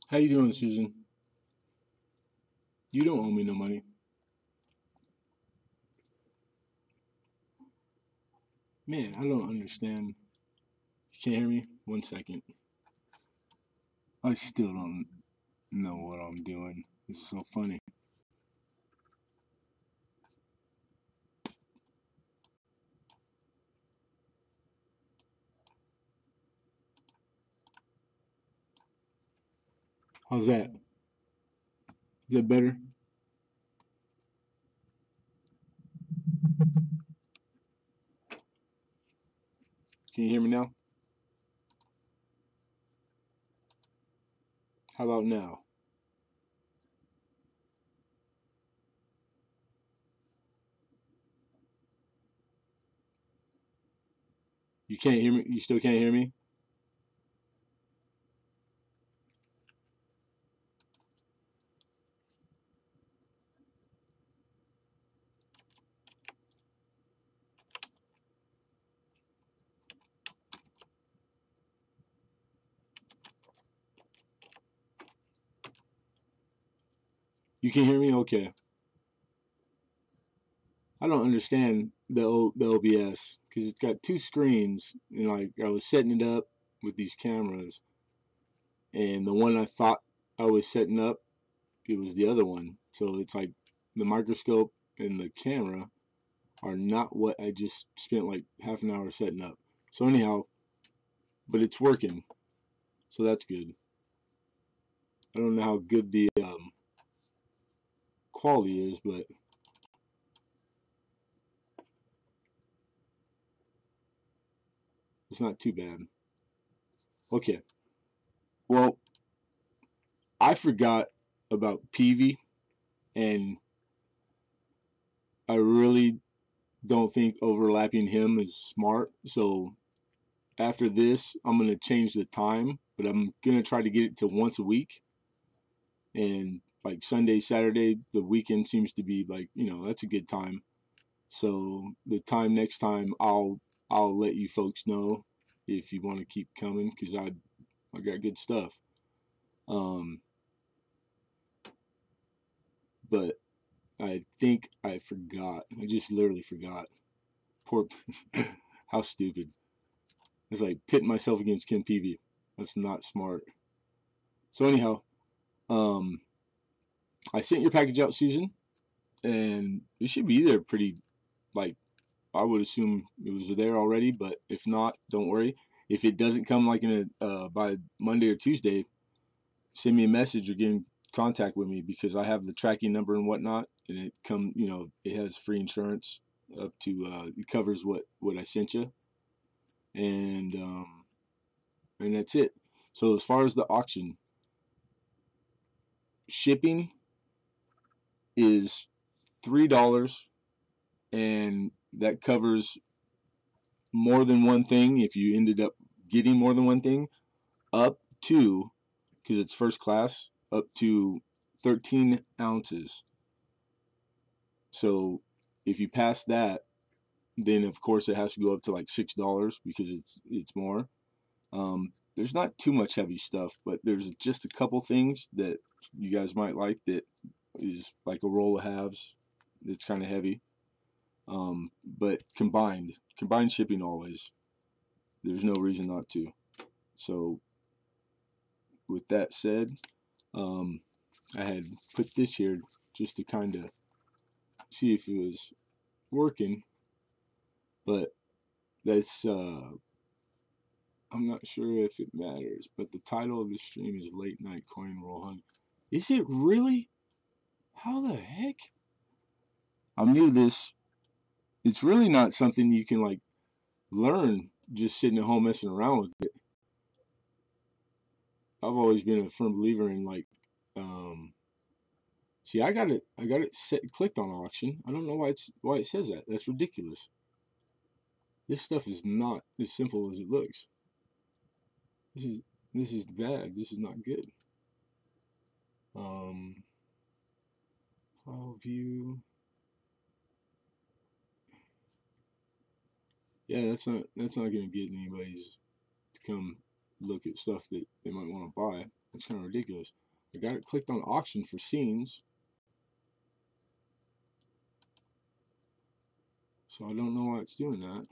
How you doing, Susan? You don't owe me no money. Man, I don't understand. You can't hear me? 1 second. I still don't know what I'm doing. This is so funny. How's that? Is that better? Can you hear me now? How about now? You can't hear me? You still can't hear me? You can hear me? Okay. I don't understand the OBS because it's got two screens, and like I was setting it up with these cameras, and the one I thought I was setting up, it was the other one. So it's like the microscope and the camera are not what I just spent like half an hour setting up. So anyhow, but it's working, so that's good. I don't know how good the quality is, but it's not too bad. Okay, well, I forgot about Peavy, and I really don't think overlapping him is smart. So after this, I'm gonna change the time, but I'm gonna try to get it to once a week. And like Sunday, Saturday, the weekend seems to be like that's a good time. So the time next time, I'll let you folks know if you want to keep coming because I got good stuff. Um, but I think I forgot. I just literally forgot. Poor, how stupid. It's like pitting myself against Ken Peavy. That's not smart. So anyhow, I sent your package out, Susan, and it should be there pretty, like, I would assume it was there already, but if not, don't worry. If it doesn't come like by Monday or Tuesday, send me a message or get in contact with me, because I have the tracking number and whatnot, and it has free insurance up to it covers what I sent you, and that's it. So as far as the auction, shipping is $3, and that covers more than one thing if you ended up getting more than one thing, up to, because it's first class, up to 13 ounces. So if you pass that, then of course it has to go up to like $6 because it's more. There's not too much heavy stuff, but there's just a couple things that you guys might like that is like a roll of halves that's kind of heavy. But combined shipping always. There's no reason not to. So with that said, I had put this here just to kind of see if it was working, but that's I'm not sure if it matters, but the title of the stream is Late Night Coin Roll Hunt. Is it really? How the heck? I'm new to this. It's really not something you can like learn just sitting at home messing around with it. I've always been a firm believer in like, see, I got it clicked on auction. I don't know why it says that. That's ridiculous. This stuff is not as simple as it looks. This is bad. This is not good. File view. Yeah, that's not gonna get anybody's to come look at stuff that they might want to buy. That's kind of ridiculous. I got it clicked on auction for scenes, so I don't know why it's doing that.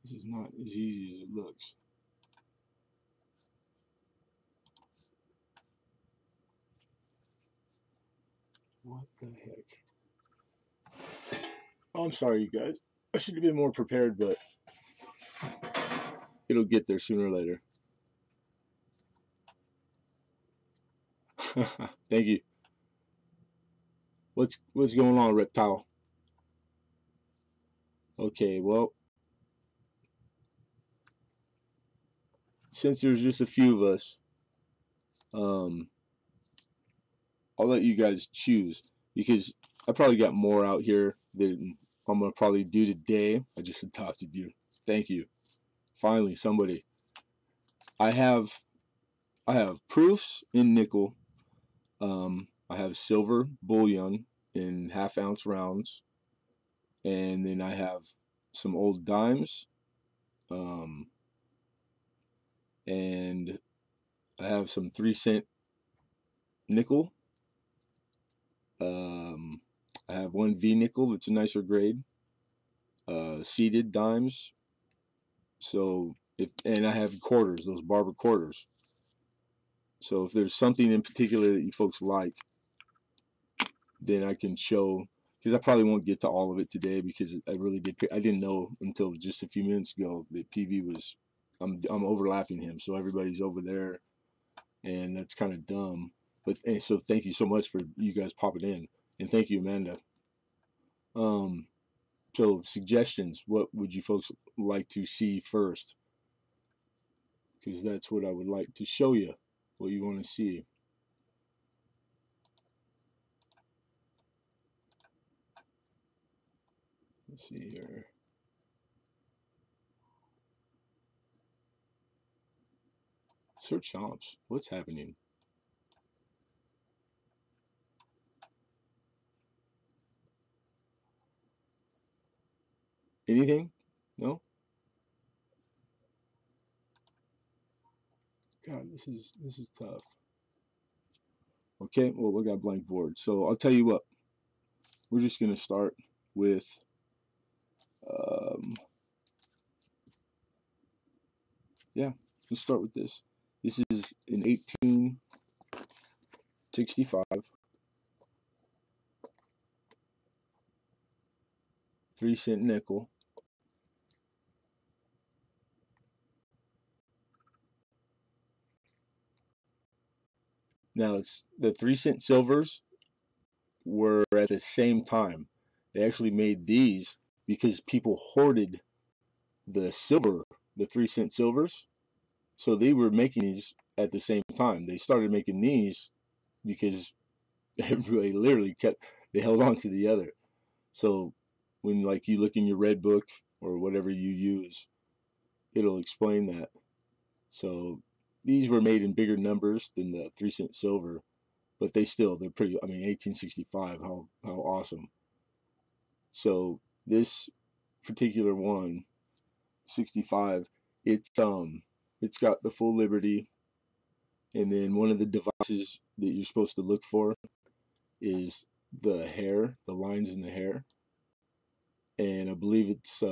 This is not as easy as it looks. What the heck? Oh, I'm sorry, you guys. I should have been more prepared, but it'll get there sooner or later. Thank you. What's going on, Reptile? Okay, well, since there's just a few of us, I'll let you guys choose, because I probably got more out here than I'm gonna probably do today. I just had tough to do. Thank you. Finally, somebody. I have proofs in nickel. I have silver bullion in half-ounce rounds, and then I have some old dimes, and I have some 3-cent nickel. I have one V nickel that's a nicer grade. Seeded dimes. So and I have quarters, those barber quarters. So if there's something in particular that you folks like, then I can show, because I probably won't get to all of it today, because I didn't know until just a few minutes ago that PV was, I'm overlapping him, so everybody's over there, and that's kind of dumb. But so thank you so much for you guys popping in, and thank you, Amanda. So suggestions, what would you folks like to see first? Because that's what I would like to show you, what you want to see. Let's see here. Search comps. What's happening? Anything? No? God, this is tough. Okay, well, we got blank board. So I'll tell you what, we're just going to start with let's start with this. This is an 1865 3-cent nickel. Now, it's the 3-cent silvers were at the same time. They actually made these because people hoarded the silver, the 3-cent silvers. So they were making these at the same time. They started making these because everybody literally they held on to the other. So when like you look in your red book or whatever you use, it'll explain that. So these were made in bigger numbers than the 3-cent silver, but they're pretty. I mean, 1865. How awesome! So this particular one, 65, it's got the full Liberty, and then one of the devices that you're supposed to look for is the hair, the lines in the hair, and I believe it's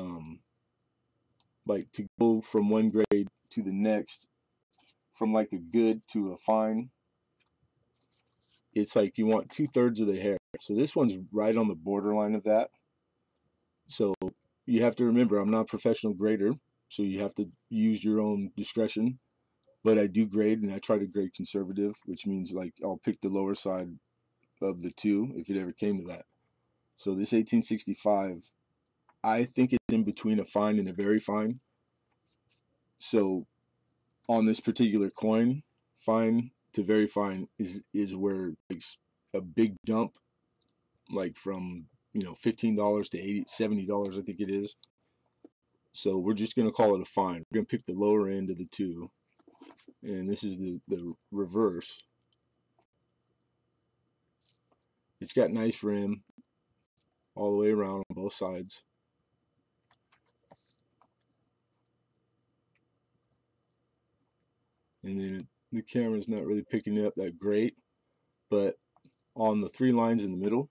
like to go from one grade to the next, from like a good to a fine. It's like you want 2/3 of the hair. So this one's right on the borderline of that. So you have to remember, I'm not a professional grader, so you have to use your own discretion. But I do grade, and I try to grade conservative, which means like I'll pick the lower side of the two if it ever came to that. So this 1865, I think it's in between a fine and a very fine. So on this particular coin, fine to very fine is where it's a big jump, like from $15 to $70, I think it is. So we're just gonna call it a fine. We're gonna pick the lower end of the two, and this is the reverse. It's got nice rim all the way around on both sides. And then the camera's not really picking it up that great, but on the 3 lines in the middle,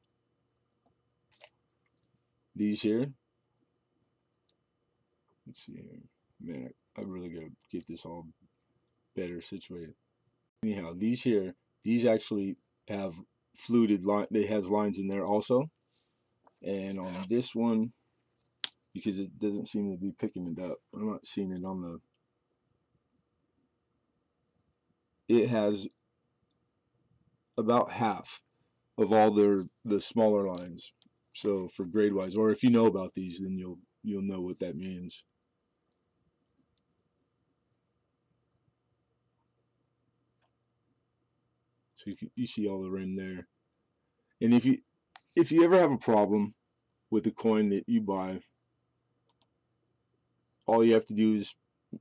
these here, let's see here, man, I really gotta get this all better situated. Anyhow, these actually have fluted line. It has lines in there also, and on this one, because it doesn't seem to be picking it up, I'm not seeing it on the. It has about half of all the smaller lines. So for grade wise, or if you know about these, then you'll know what that means. So you see all the rim there. And if you ever have a problem with a coin that you buy, all you have to do is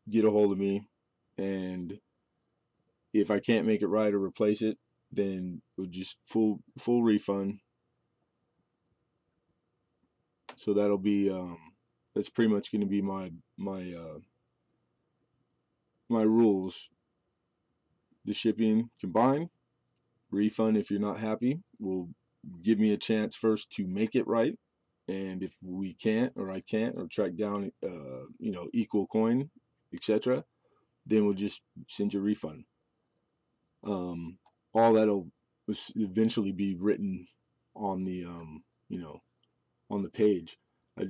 get a hold of me, and if I can't make it right or replace it, then we'll just full refund. So that'll be that's pretty much going to be my rules. The shipping combined, refund if you're not happy. Will give me a chance first to make it right, and if we can't, or I can't, or track down equal coin, etc., then we'll just send you a refund. All that'll eventually be written on the on the page. I'm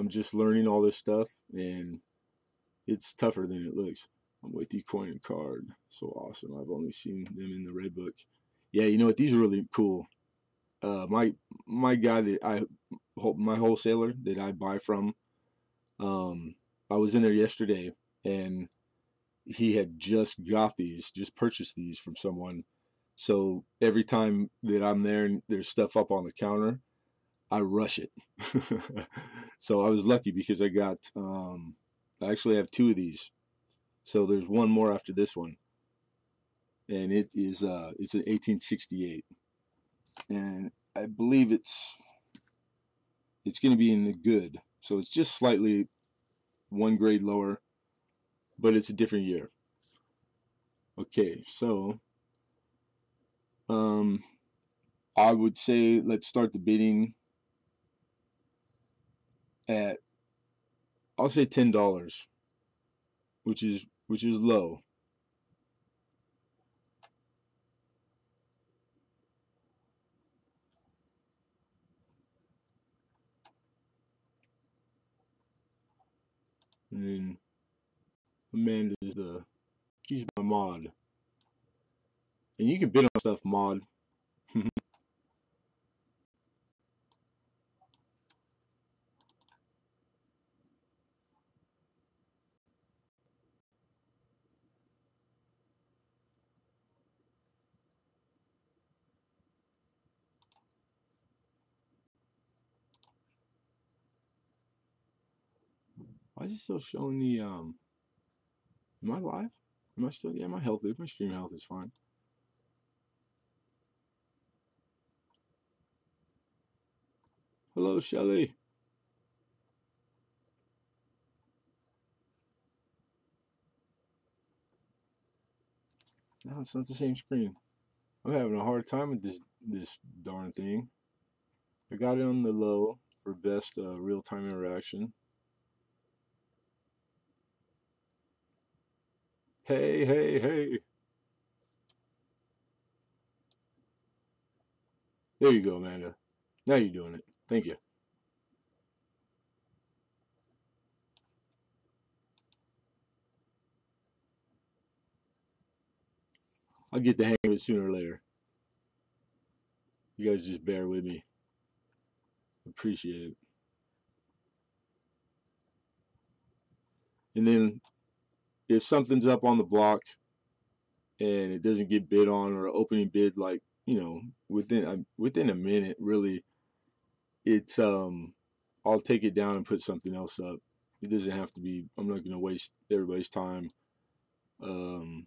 just learning all this stuff, and it's tougher than it looks. I'm with you, coin and card. So awesome. I've only seen them in the red book. Yeah, you know what? These are really cool. My guy my wholesaler that I buy from, I was in there yesterday, and he had just purchased these from someone. So every time that I'm there and there's stuff up on the counter, I rush it. So I was lucky because I actually have 2 of these. So there's one more after this one, and it's an 1868, and I believe it's going to be in the good. So it's just slightly 1 grade lower, but it's a different year. Okay, so I would say let's start the bidding at, I'll say $10, which is low. And then Amanda's she's my mod. And you can bid on stuff, mod. Why is it still showing the am I live? Am I still, yeah, my healthy, my stream health is fine. Hello, Shelly. No, it's not the same screen. I'm having a hard time with this darn thing. I got it on the low for best real-time interaction. Hey, hey, hey. There you go, Amanda. Now you're doing it. Thank you. I'll get the hang of it sooner or later. You guys just bear with me. Appreciate it. And then if something's up on the block and it doesn't get bid on, or opening bid, like, you know, within a minute, really, it's I'll take it down and put something else up. It doesn't have to be, I'm not going to waste everybody's time. And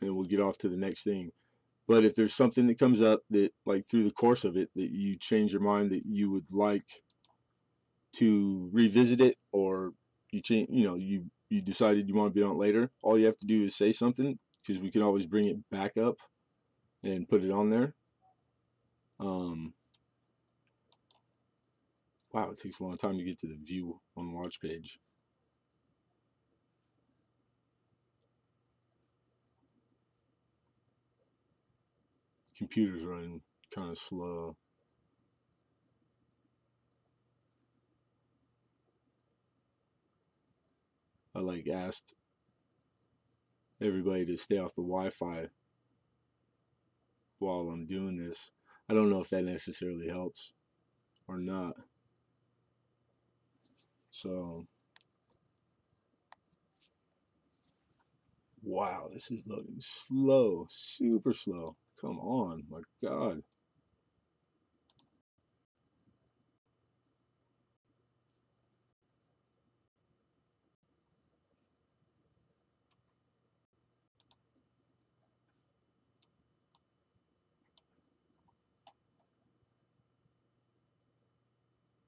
we'll get off to the next thing. But if there's something that comes up that, like, through the course of it, that you change your mind, that you would like to revisit it, or you change, you know, you decided you want to be on it later, all you have to do is say something, because we can always bring it back up and put it on there. Wow, it takes a long time to get to the view on watch page. Computer's running kind of slow. I like asked everybody to stay off the Wi-Fi while I'm doing this. I don't know if that necessarily helps or not. So, wow, this is loading slow, super slow. Come on, my God.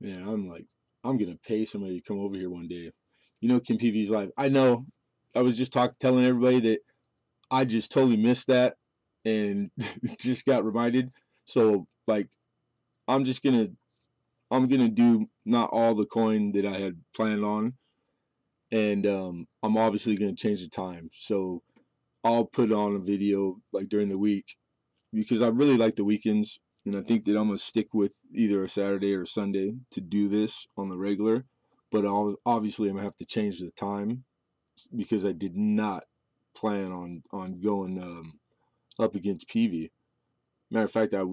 Man, I'm gonna pay somebody to come over here one day. You know, Kim PV's live. I know. I was just telling everybody that I just totally missed that and just got reminded. So, like, I'm gonna do not all the coin that I had planned on, and I'm obviously gonna change the time. So I'll put on a video like during the week, because I really like the weekends, and I think that I'm gonna stick with either a Saturday or a Sunday to do this on the regular. But obviously I'm gonna have to change the time, because I did not plan on going up against PV. Matter of fact, I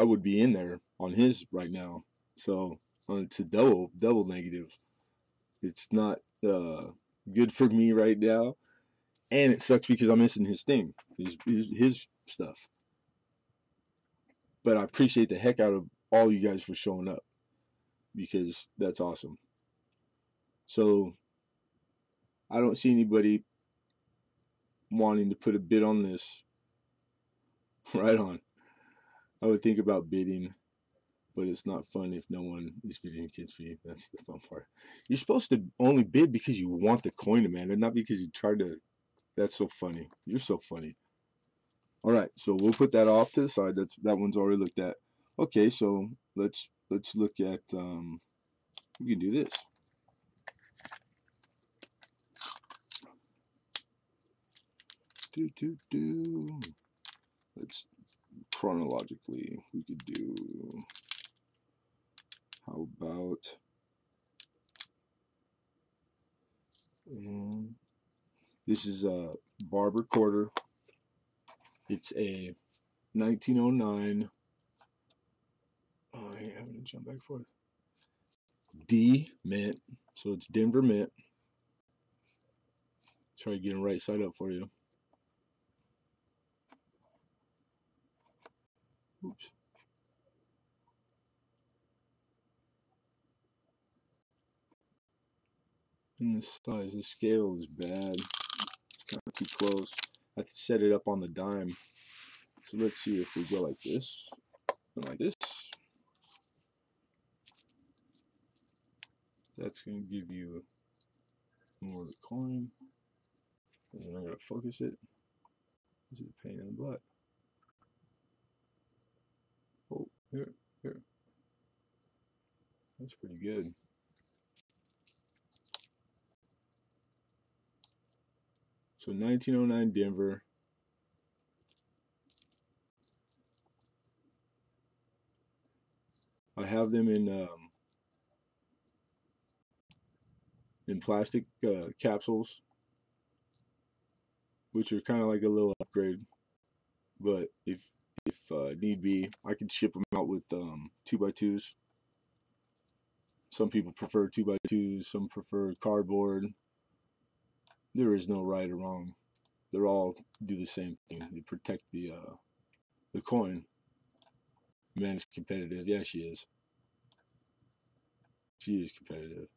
would be in there on his right now. So it's a double negative. It's not good for me right now, and it sucks because I'm missing his thing, his stuff. But I appreciate the heck out of all you guys for showing up, because that's awesome. So I don't see anybody wanting to put a bid on this. Right on. I would think about bidding, but it's not fun if no one is bidding against me. That's the fun part. You're supposed to only bid because you want the coin, Amanda, not because you try to. That's so funny. You're so funny. All right, so we'll put that off to the side. That one's already looked at. Okay, so let's look at we can do this. Let's chronologically we could do, how about this is a Barber quarter. It's a 1909. Oh, I'm gonna jump back for it. D mint, so it's Denver mint. Try to get them right side up for you. Oops. And the size, the scale is bad. It's kind of too close. I have to set it up on the dime. So let's see if we go like this and like this. That's going to give you more of the coin. And then I'm going to focus it. This is a pain in the butt. Oh, here. That's pretty good. So 1909 Denver. I have them in plastic capsules, which are kind of like a little upgrade. But if need be, I can ship them out with 2x2s. Some people prefer 2x2s. Some prefer cardboard. There is no right or wrong. They're all do the same thing. They protect the coin. Man's competitive. Yeah, she is. She is competitive.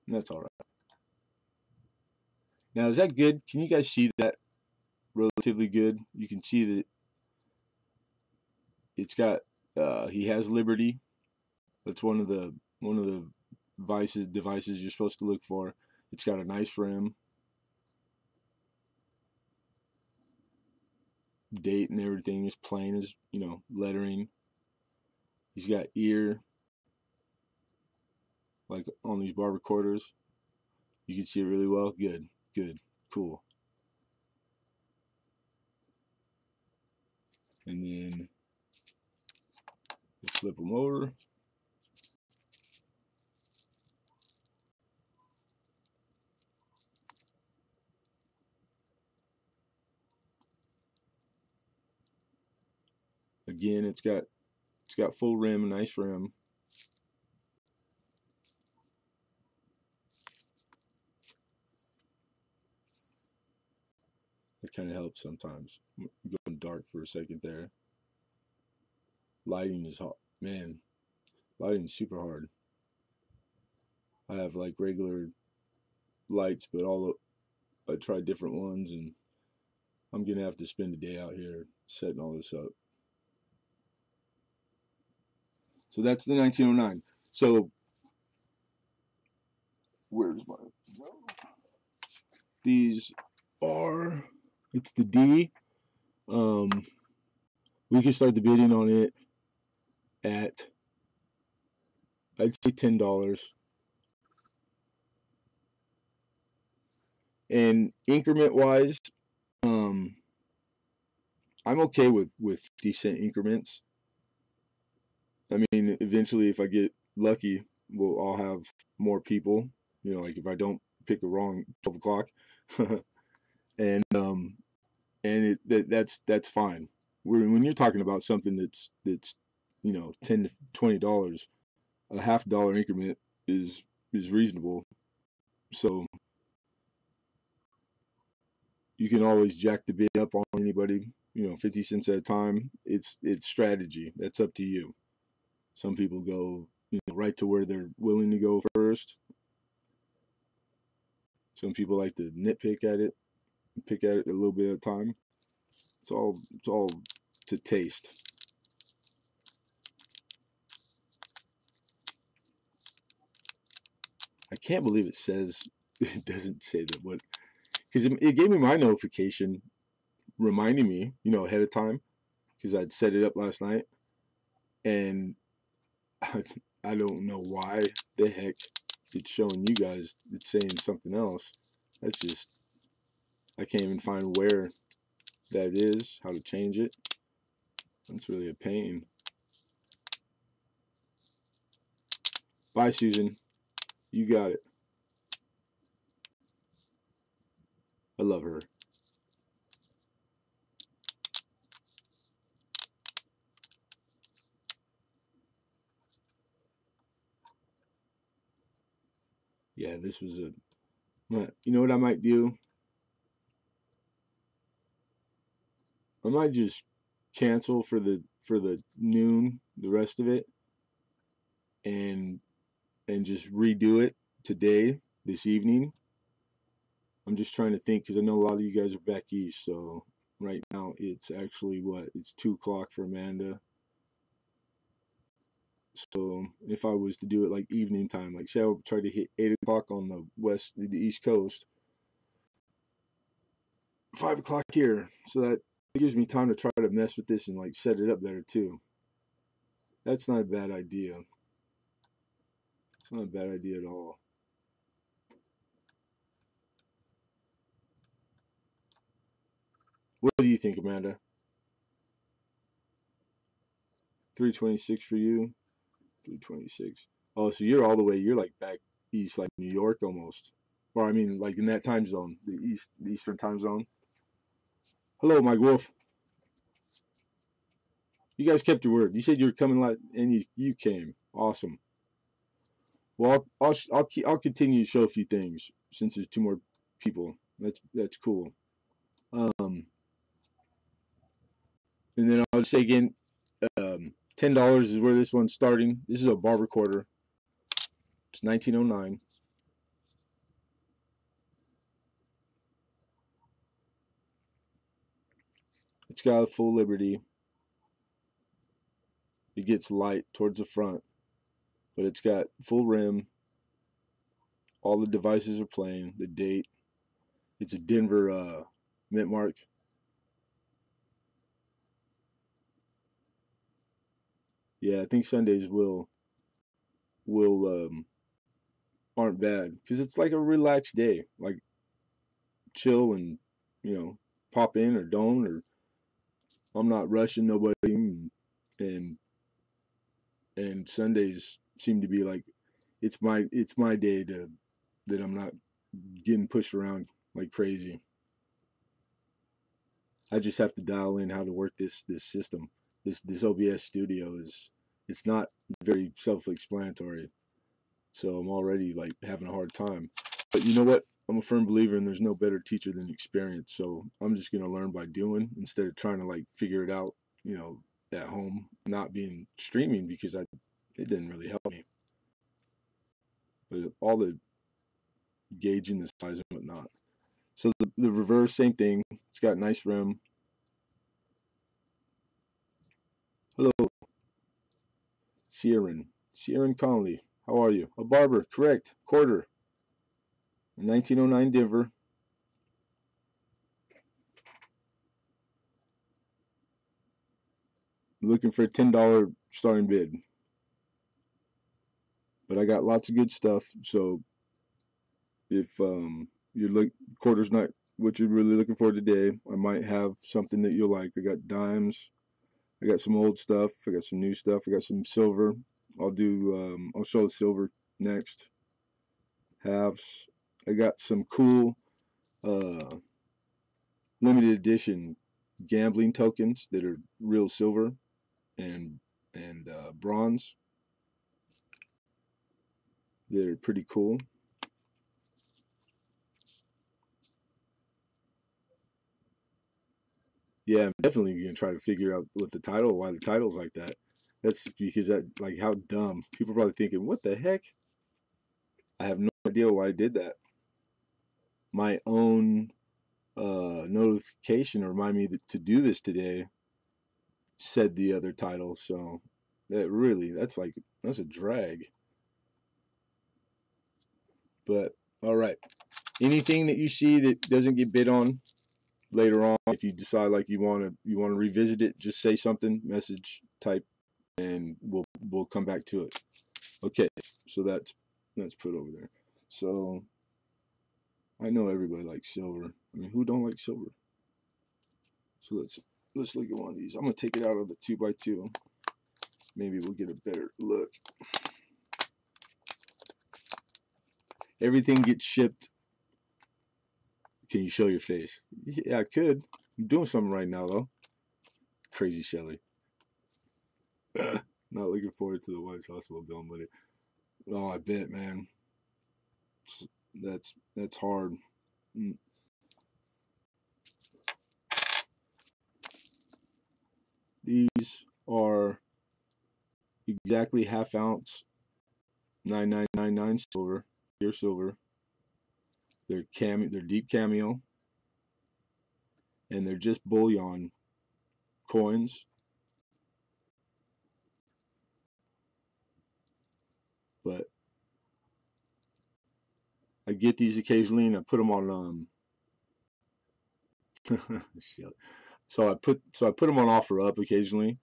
And that's all right. Now, is that good? Can you guys see that relatively good? You can see that it's got he has Liberty. That's one of the devices you're supposed to look for. It's got a nice rim. Date and everything is plain as, lettering. He's got ear, like on these Barber quarters. You can see it really well. Good, cool. And then flip them over. Again, it's got full rim, a nice rim. It kind of helps sometimes. I'm going dark for a second there. Lighting is hard. Man, lighting's super hard. I have like regular lights, but I tried different ones, and I'm gonna have to spend a day out here setting all this up. So that's the 1909. So where's my? These are. It's the D. We can start the bidding on it at, I'd say $10. And increment wise, I'm okay with 50-cent increments. I mean, eventually, if I get lucky, I'll have more people. Like if I don't pick a wrong 12 o'clock, and that's fine. When you're talking about something that's $10 to $20, a $half increment is reasonable. So you can always jack the bid up on anybody. 50 cents at a time. It's strategy. That's up to you. Some people go right to where they're willing to go first. Some people like to nitpick at it, pick at it a little bit at a time. It's all to taste. I can't believe it doesn't say that what because it gave me my notification reminding me, you know, ahead of time, because I'd set it up last night, and I don't know why the heck it's showing you guys. It's saying something else. That's just, I can't even find where that is, how to change it. That's really a pain. Bye, Susan. You got it. I love her. Yeah, this was a, you know what I might do? I might just cancel for the noon, the rest of it, and just redo it today, this evening. I'm just trying to think, because I know a lot of you guys are back east, so right now it's actually what? It's 2 o'clock for Amanda. So if I was to do it like evening time, like say I would try to hit 8 o'clock on the east coast, 5 o'clock here, so that gives me time to try to mess with this and like set it up better too. That's not a bad idea. It's not a bad idea at all. What do you think, Amanda? 326 for you. 326. Oh, so you're all the way. You're like back east, like New York almost, or I mean, like in that time zone, the eastern time zone. Hello, Mike Wolf. You guys kept your word. You said you were coming, and you came. Awesome. Well, I'll continue to show a few things since there's 2 more people. That's cool. And then I'll say again, $10 is where this one's starting. This is a bar recorder. It's 1909. It's got a full Liberty. It gets light towards the front, but it's got full rim. All the devices are playing. The date. It's a Denver mint mark. Yeah, I think Sundays aren't bad because it's like a relaxed day, like chill and pop in or don't, or I'm not rushing nobody, and Sundays seem to be like it's my day that I'm not getting pushed around like crazy. I just have to dial in how to work this system. This OBS studio it's not very self-explanatory. So I'm already like having a hard time. But you know what? I'm a firm believer in there's no better teacher than experience. So I'm just gonna learn by doing instead of trying to like figure it out, at home, not being streaming because it didn't really help me. But all the gauging the size and whatnot. So the reverse, same thing. It's got nice rim. Hello, Sierran Conley. How are you? A barber, correct. Quarter. 1909 Denver. Looking for a $10 starting bid. But I got lots of good stuff. So if quarter's not what you're really looking for today, I might have something that you'll like. I got dimes. I got some old stuff. I got some new stuff. I got some silver. I'll show the silver next. Halves. I got some cool limited edition gambling tokens that are real silver and bronze that are pretty cool. Yeah, I'm definitely gonna try to figure out why the title's like that. That's because like how dumb. People are probably thinking, what the heck? I have no idea why I did that. My own notification to remind me to do this today said the other title, so that's a drag. But all right, anything that you see that doesn't get bid on later on, if you decide like you want to revisit it, just say something, message type, and we'll come back to it. Okay, so that's put over there. So I know everybody likes silver. I mean, who don't like silver? So let's look at one of these. I'm gonna take it out of the 2x2. Maybe we'll get a better look. Everything gets shipped. Can you show your face? Yeah, I could. I'm doing something right now though. Crazy Shelly. Not looking forward to the White Hospital building, but oh, I bet, man. That's hard. These are exactly half ounce 9999 silver, pure silver. They're deep cameo, and they're just bullion coins. But I get these occasionally, and I put them on so I put them on OfferUp occasionally,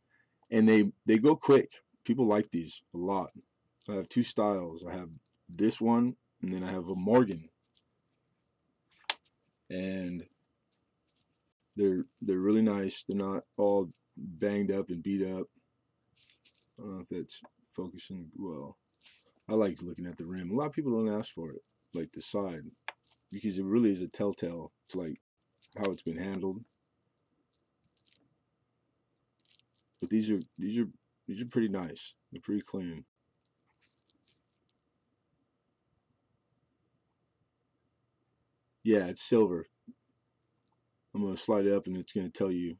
and they go quick. People like these a lot. I have two styles. I have this one, and then I have a Morgan, and they're really nice. They're not all banged up and beat up. I don't know if that's focusing well. I like looking at the rim. A lot of people don't ask for it, like the side, because it really is a telltale to like how it's been handled. But these are pretty nice. They're pretty clean. Yeah, it's silver. I'm gonna slide it up, and it's gonna tell you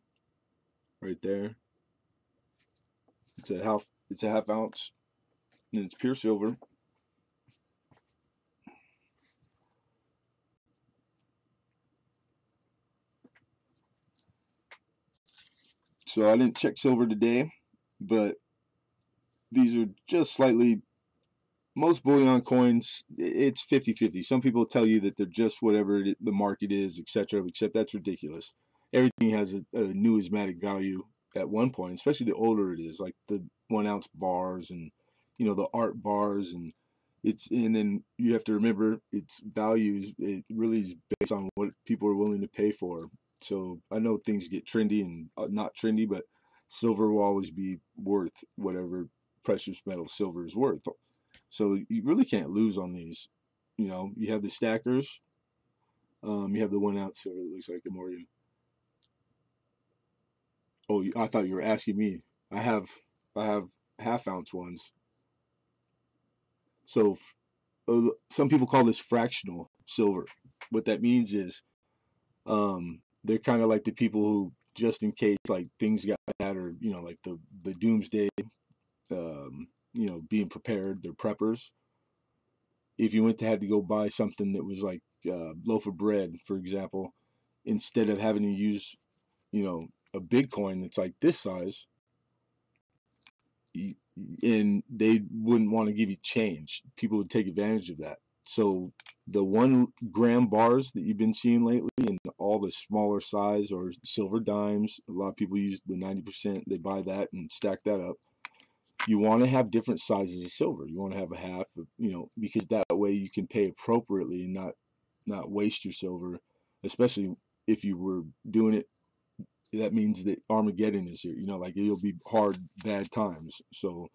right there. It's a half ounce, and it's pure silver. So I didn't check silver today, but these are just slightly. Most bullion coins, it's 50-50. Some people tell you that they're just whatever the market is, etc. Except that's ridiculous. Everything has a numismatic value at one point, especially the older it is, like the 1 ounce bars and the art bars, and then you have to remember its values. It really is based on what people are willing to pay for. So I know things get trendy and not trendy, but silver will always be worth whatever precious metal silver is worth. So you really can't lose on these. You have the stackers. You have the 1 ounce silver that looks like a Morgan. Oh, I thought you were asking me. I have half ounce ones. So some people call this fractional silver. What that means is they're kind of like the people who, just in case like things got bad, or like the doomsday, being prepared. They're preppers. If you had to go buy something that was like loaf of bread, for example, instead of having to use, a big coin that's like this size, and they wouldn't want to give you change. People would take advantage of that. So the 1 gram bars that you've been seeing lately, and all the smaller size or silver dimes, a lot of people use the 90%. They buy that and stack that up. You want to have different sizes of silver. You want to have a half, because that way you can pay appropriately and not waste your silver, especially if you were doing it. That means that Armageddon is here. Like it'll be hard, bad times. So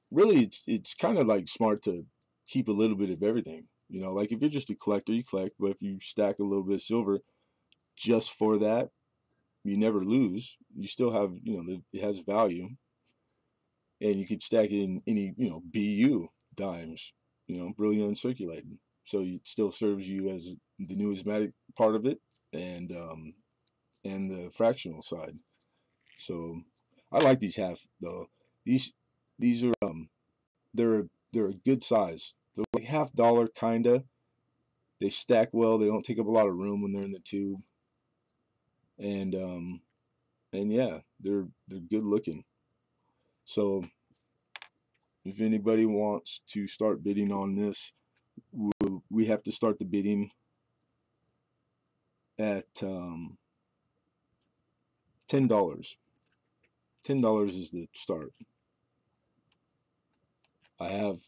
really, it's kind of like smart to keep a little bit of everything. Like if you're just a collector, you collect. But if you stack a little bit of silver just for that, you never lose. You still have, it has value. And you could stack it in any, BU dimes, brilliant circulating. So it still serves you as the numismatic part of it, and the fractional side. So I like these half though. These are they're a good size. They're like $half kinda. They stack well. They don't take up a lot of room when they're in the tube. And yeah, they're good looking. So if anybody wants to start bidding on this, we have to start the bidding at $10. $10 is the start. I have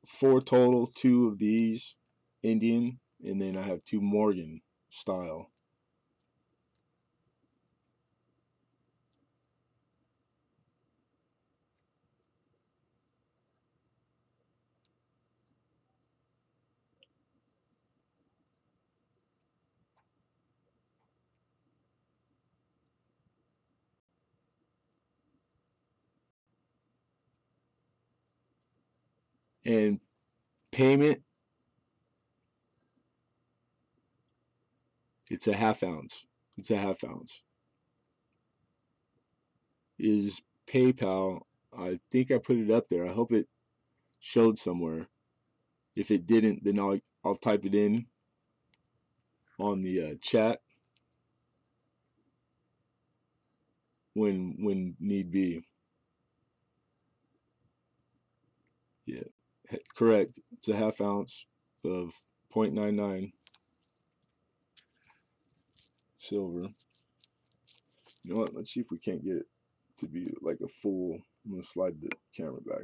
4 total, 2 of these Indian, and then I have 2 Morgan style. And payment, it's a half ounce. It's a half ounce. Is PayPal. I think I put it up there. I hope it showed somewhere. If it didn't, then I'll type it in on the chat when need be. Yeah, correct. It's a half ounce of 0.99 silver. You know what? Let's see if we can't get it to be like a full. I'm gonna slide the camera back.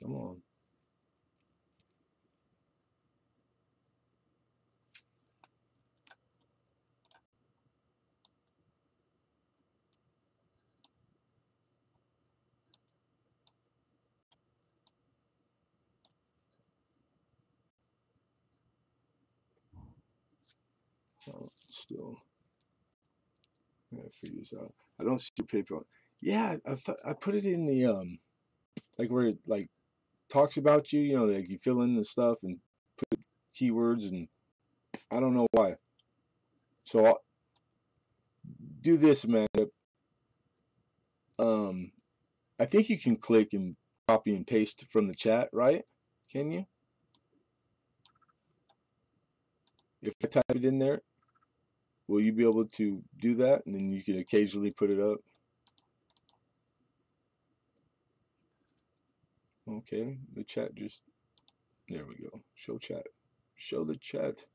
Come on. Oh, still, I gotta figure this out. I don't see your PayPal. Yeah, I put it in the like where it like talks about you. You know, like you fill in the stuff and put keywords, and I don't know why. So I'll do this, Amanda. I think you can click and copy and paste from the chat, right? Can you? If I type it in there, will you be able to do that? And then you can occasionally put it up. Okay, the chat just, there we go. Show chat. Show the chat.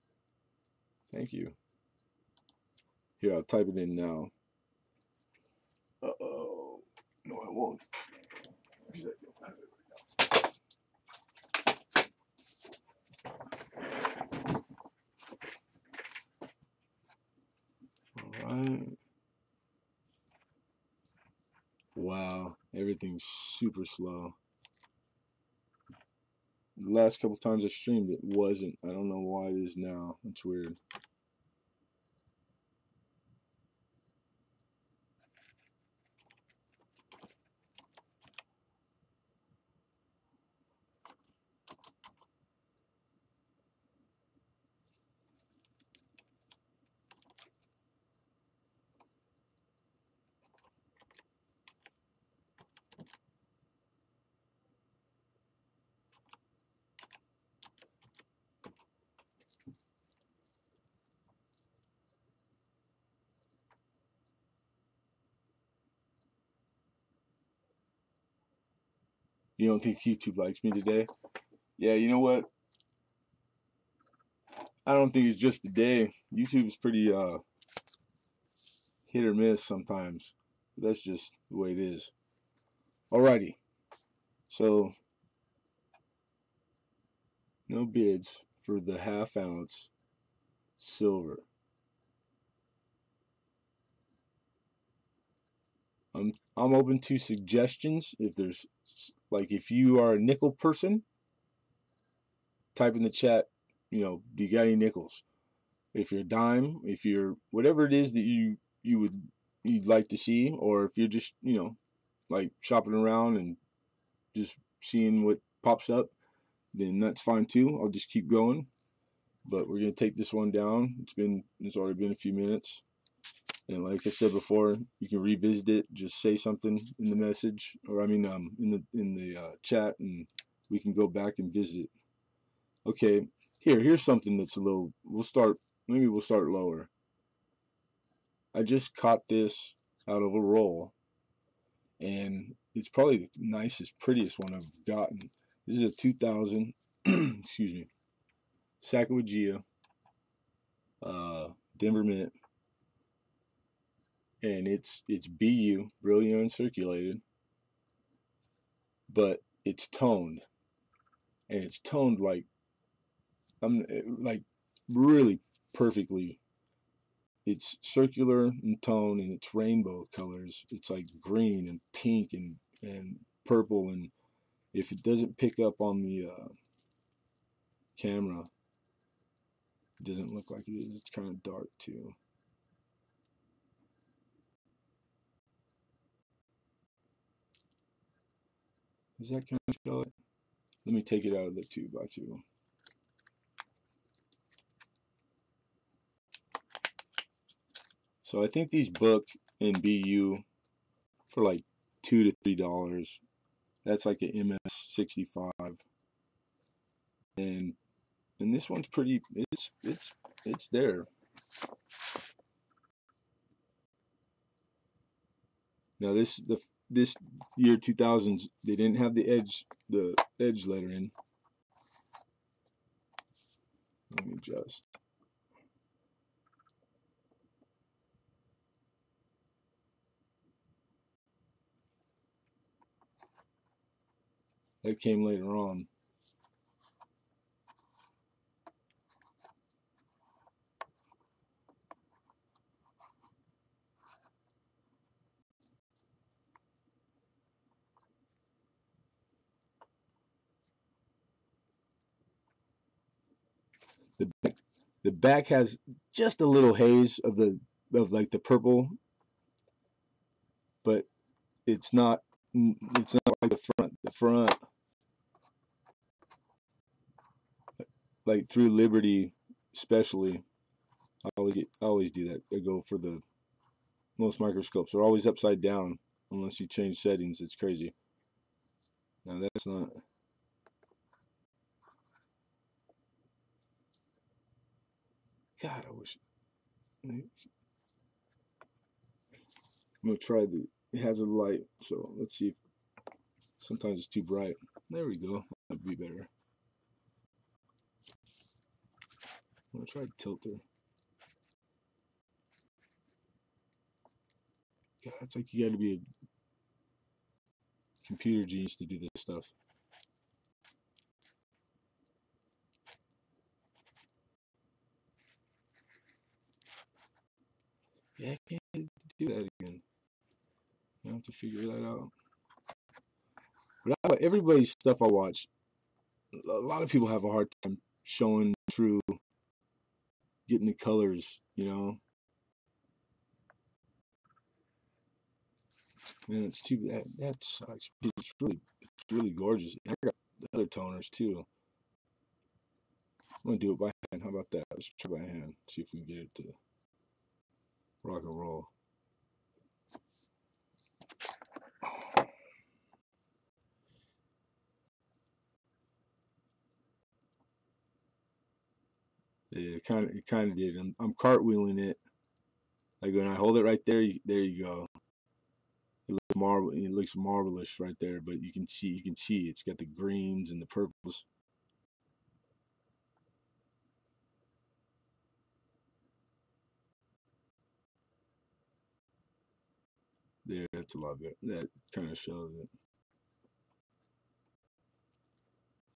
Thank you. Here, I'll type it in now. Uh-oh. No, I won't. All right. Wow, everything's super slow. The last couple times I streamed, it wasn't. I don't know why it is now. It's weird. You don't think YouTube likes me today? Yeah, you know what? I don't think it's just today. YouTube's pretty hit or miss sometimes. That's just the way it is. Alrighty. So no bids for the half ounce silver. I'm open to suggestions. If there's like if you are a nickel person, type in the chat, you know, do you got any nickels? If you're a dime, if you're whatever it is that you'd like to see, or if you're just, you know, like shopping around and just seeing what pops up, then that's fine too. I'll just keep going. But we're gonna take this one down. It's already been a few minutes. And like I said before, you can revisit it. Just say something in the message, or I mean, in the chat, and we can go back and visit it. Okay, here's something that's a little. Maybe we'll start lower. I just caught this out of a roll, and it's probably the nicest, prettiest one I've gotten. This is a 2000, excuse me, Sacagawea, Denver Mint, and it's BU, brilliant uncirculated, but it's toned, and it's toned like really perfectly. It's circular in tone, and it's rainbow colors. It's like green and pink and purple, and if it doesn't pick up on the camera, it doesn't look like it is. It's kind of dark too. Is that kind of color? Let me take it out of the 2x2. So I think these book in BU for like $2 to $3. That's like an MS65, and this one's pretty. It's there. Now this year 2000s, they didn't have the edge lettering. Let me adjust. That came later on. The back has just a little haze of like the purple, but it's not like the front. The front, like through Liberty, especially, I always do that. I go for the most microscopes. They're always upside down unless you change settings. It's crazy. Now that's not. God, I wish. I'm gonna try it has a light, so let's see if sometimes it's too bright. There we go. That'd be better. I'm gonna try tilter. God, it's like you gotta be a computer genius to do this stuff. Yeah, I can't do that again. I have to figure that out. But everybody's stuff I watch, a lot of people have a hard time showing through, getting the colors, Man, it's too that sucks. It's really gorgeous. I got the other toners too. I'm gonna do it by hand. How about that? Let's try by hand. See if we can get it to rock and roll. Yeah, it kind of did. I'm cartwheeling it. Like when I hold it right there, there you go. It looks marvelous right there. But you can see it's got the greens and the purples. There, that's a lot better. That kind of shows it.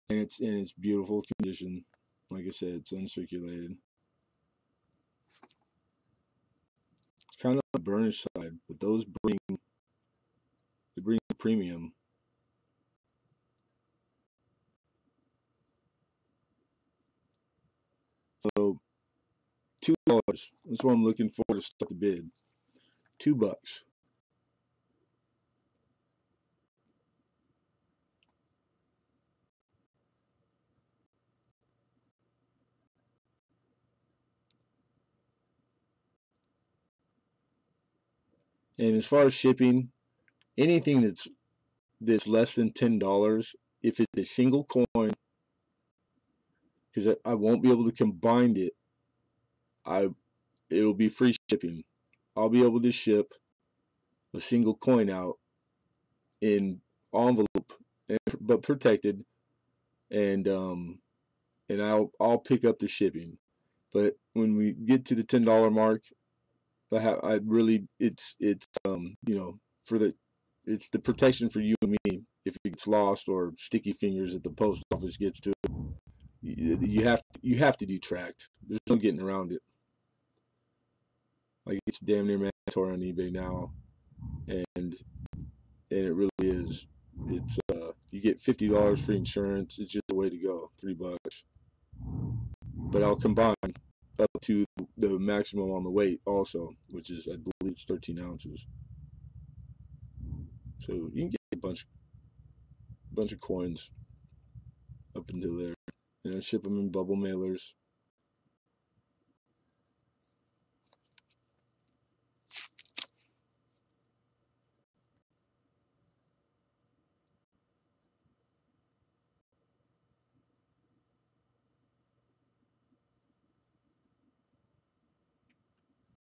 And it's beautiful condition. Like I said, it's uncirculated. It's kind of the burnish side, but those bring the premium. So $2. That's what I'm looking for to start the bid. $2. And as far as shipping, anything that's less than $10, if it's a single coin, because I won't be able to combine it. It'll be free shipping. I'll be able to ship a single coin out in envelope, but protected, and I'll pick up the shipping. But when we get to the $10 mark, I really it's it's the protection for you and me if it gets lost or sticky fingers at the post office gets to it. You have to do tracked. There's no getting around it. Like, it's damn near mandatory on eBay now, and it really is. It's you get $50 free insurance. It's just the way to go. $3, but I'll combine up to the maximum on the weight also, which is, I believe it's 13 ounces. So you can get a bunch of coins up until there, and I ship them in bubble mailers.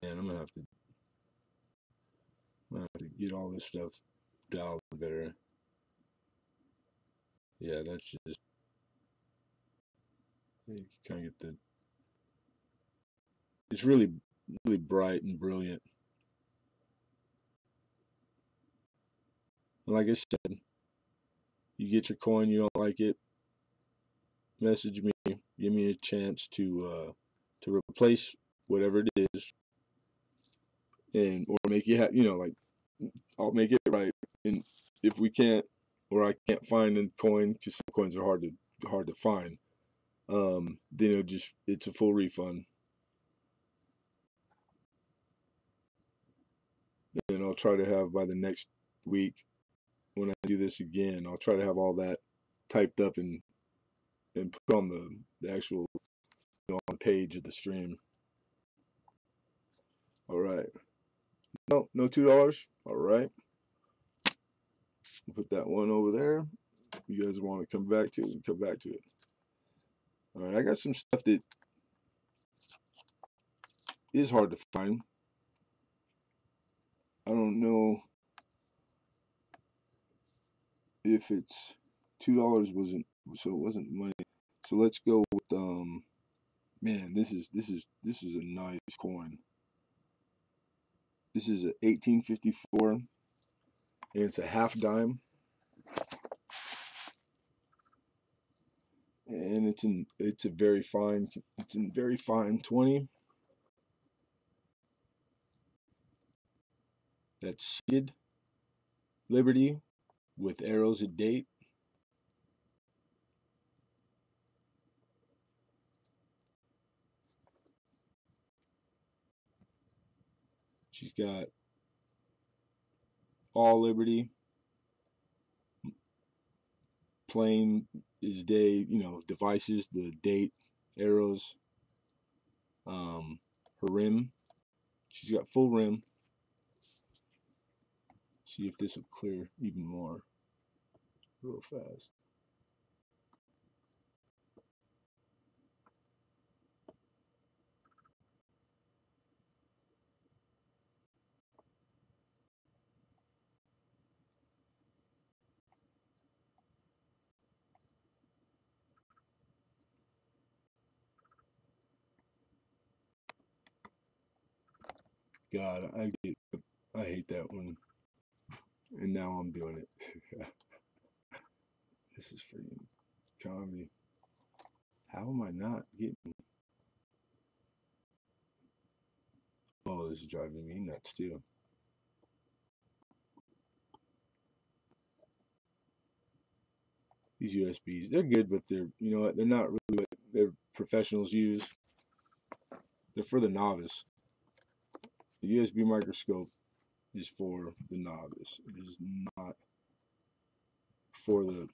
And I'm gonna have to get all this stuff dialed better. Yeah, that's just, you kind of get it's really, really bright and brilliant. And like I said, you get your coin, you don't like it, message me, give me a chance to replace whatever it is, and or make it like, I'll make it right. And if we can't, or I can't find a coin, because some coins are hard to find, then it's a full refund. And I'll try to have, by the next week when I do this again, I'll try to have all that typed up and put on the actual, on the page of the stream. All right. No $2. All right. Put that one over there. You guys want to come back to it? Come back to it. All right. I got some stuff that is hard to find. I don't know if it's $2 so it wasn't money. So let's go with man, this is a nice coin. This is a 1854, and it's a half dime, and it's in very fine 20. That's seated Liberty with arrows at date. She's got all Liberty. Plain is day, devices, the date, arrows. Her rim. She's got full rim. See if this will clear even more real fast. God, I hate that one. And now I'm doing it. This is freaking comedy. How am I not getting? Oh, this is driving me nuts too. These USBs, they're good, but they're not really what their professionals use. They're for the novice. The USB microscope is for the novice. It is not for the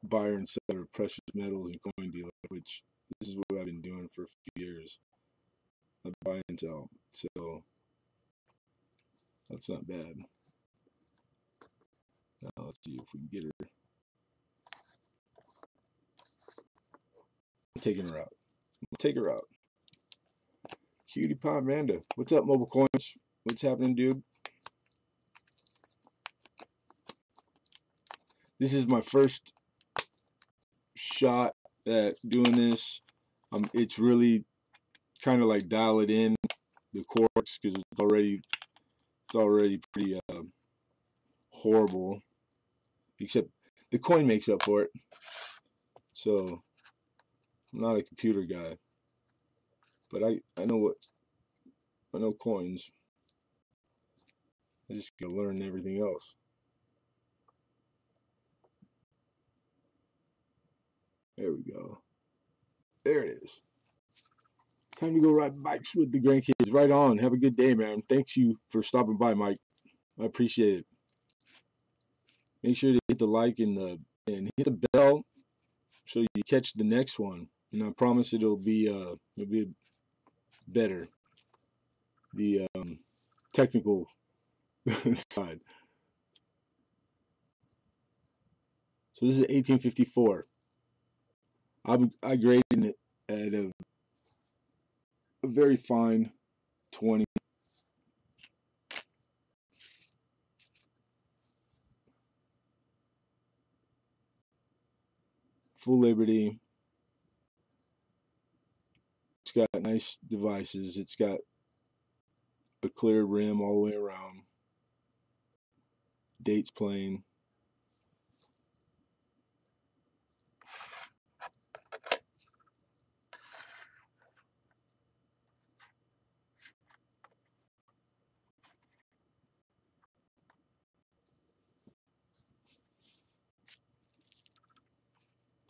buyer and seller of precious metals and coin dealer, which this is what I've been doing for a few years. I buy and sell. So that's not bad. Now let's see if we can get her. I'm taking her out. Take her out. Cutie Pie Amanda. What's up, Mobile Coins? What's happening, dude? This is my first shot at doing this. It's really kind of like dial it in the quarks because it's already pretty horrible. Except the coin makes up for it. So I'm not a computer guy, but I know coins. I just gotta learn everything else. There we go. There it is. Time to go ride bikes with the grandkids. Right on. Have a good day, man. Thanks you for stopping by, Mike. I appreciate it. Make sure to hit the like and hit the bell so you catch the next one. And I promise it'll be better. The technical side. So this is 1854. I graded it at a very fine 20. Full Liberty. It's got nice devices. It's got a clear rim all the way around. Dates plain.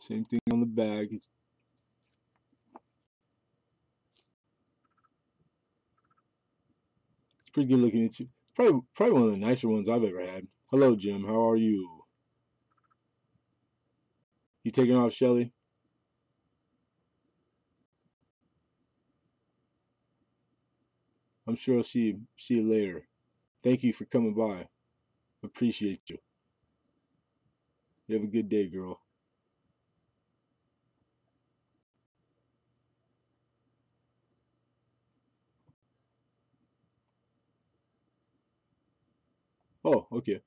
Same thing on the bag. It's pretty good looking. It's probably one of the nicer ones I've ever had. Hello, Jim. How are you? You taking off, Shelly? I'm sure I'll see you later. Thank you for coming by. Appreciate you. You have a good day, girl. Oh, okay.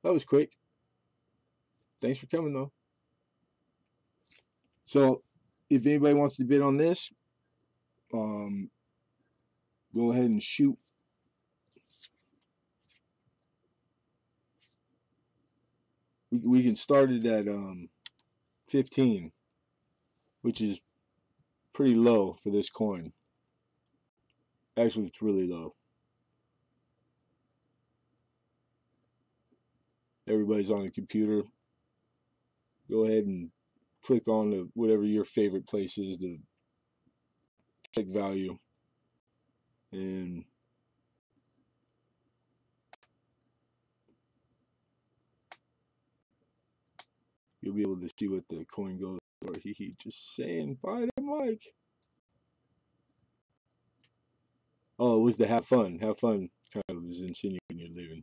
That was quick. Thanks for coming, though. So, if anybody wants to bid on this, go ahead and shoot. We can start it at 15, which is pretty low for this coin. Actually, it's really low. Everybody's on a computer. Go ahead and click on whatever your favorite place is to check value. And you'll be able to see what the coin goes for. Just saying bye to Mike. Oh, it was the have fun. Have fun kind of was insinuating you're leaving.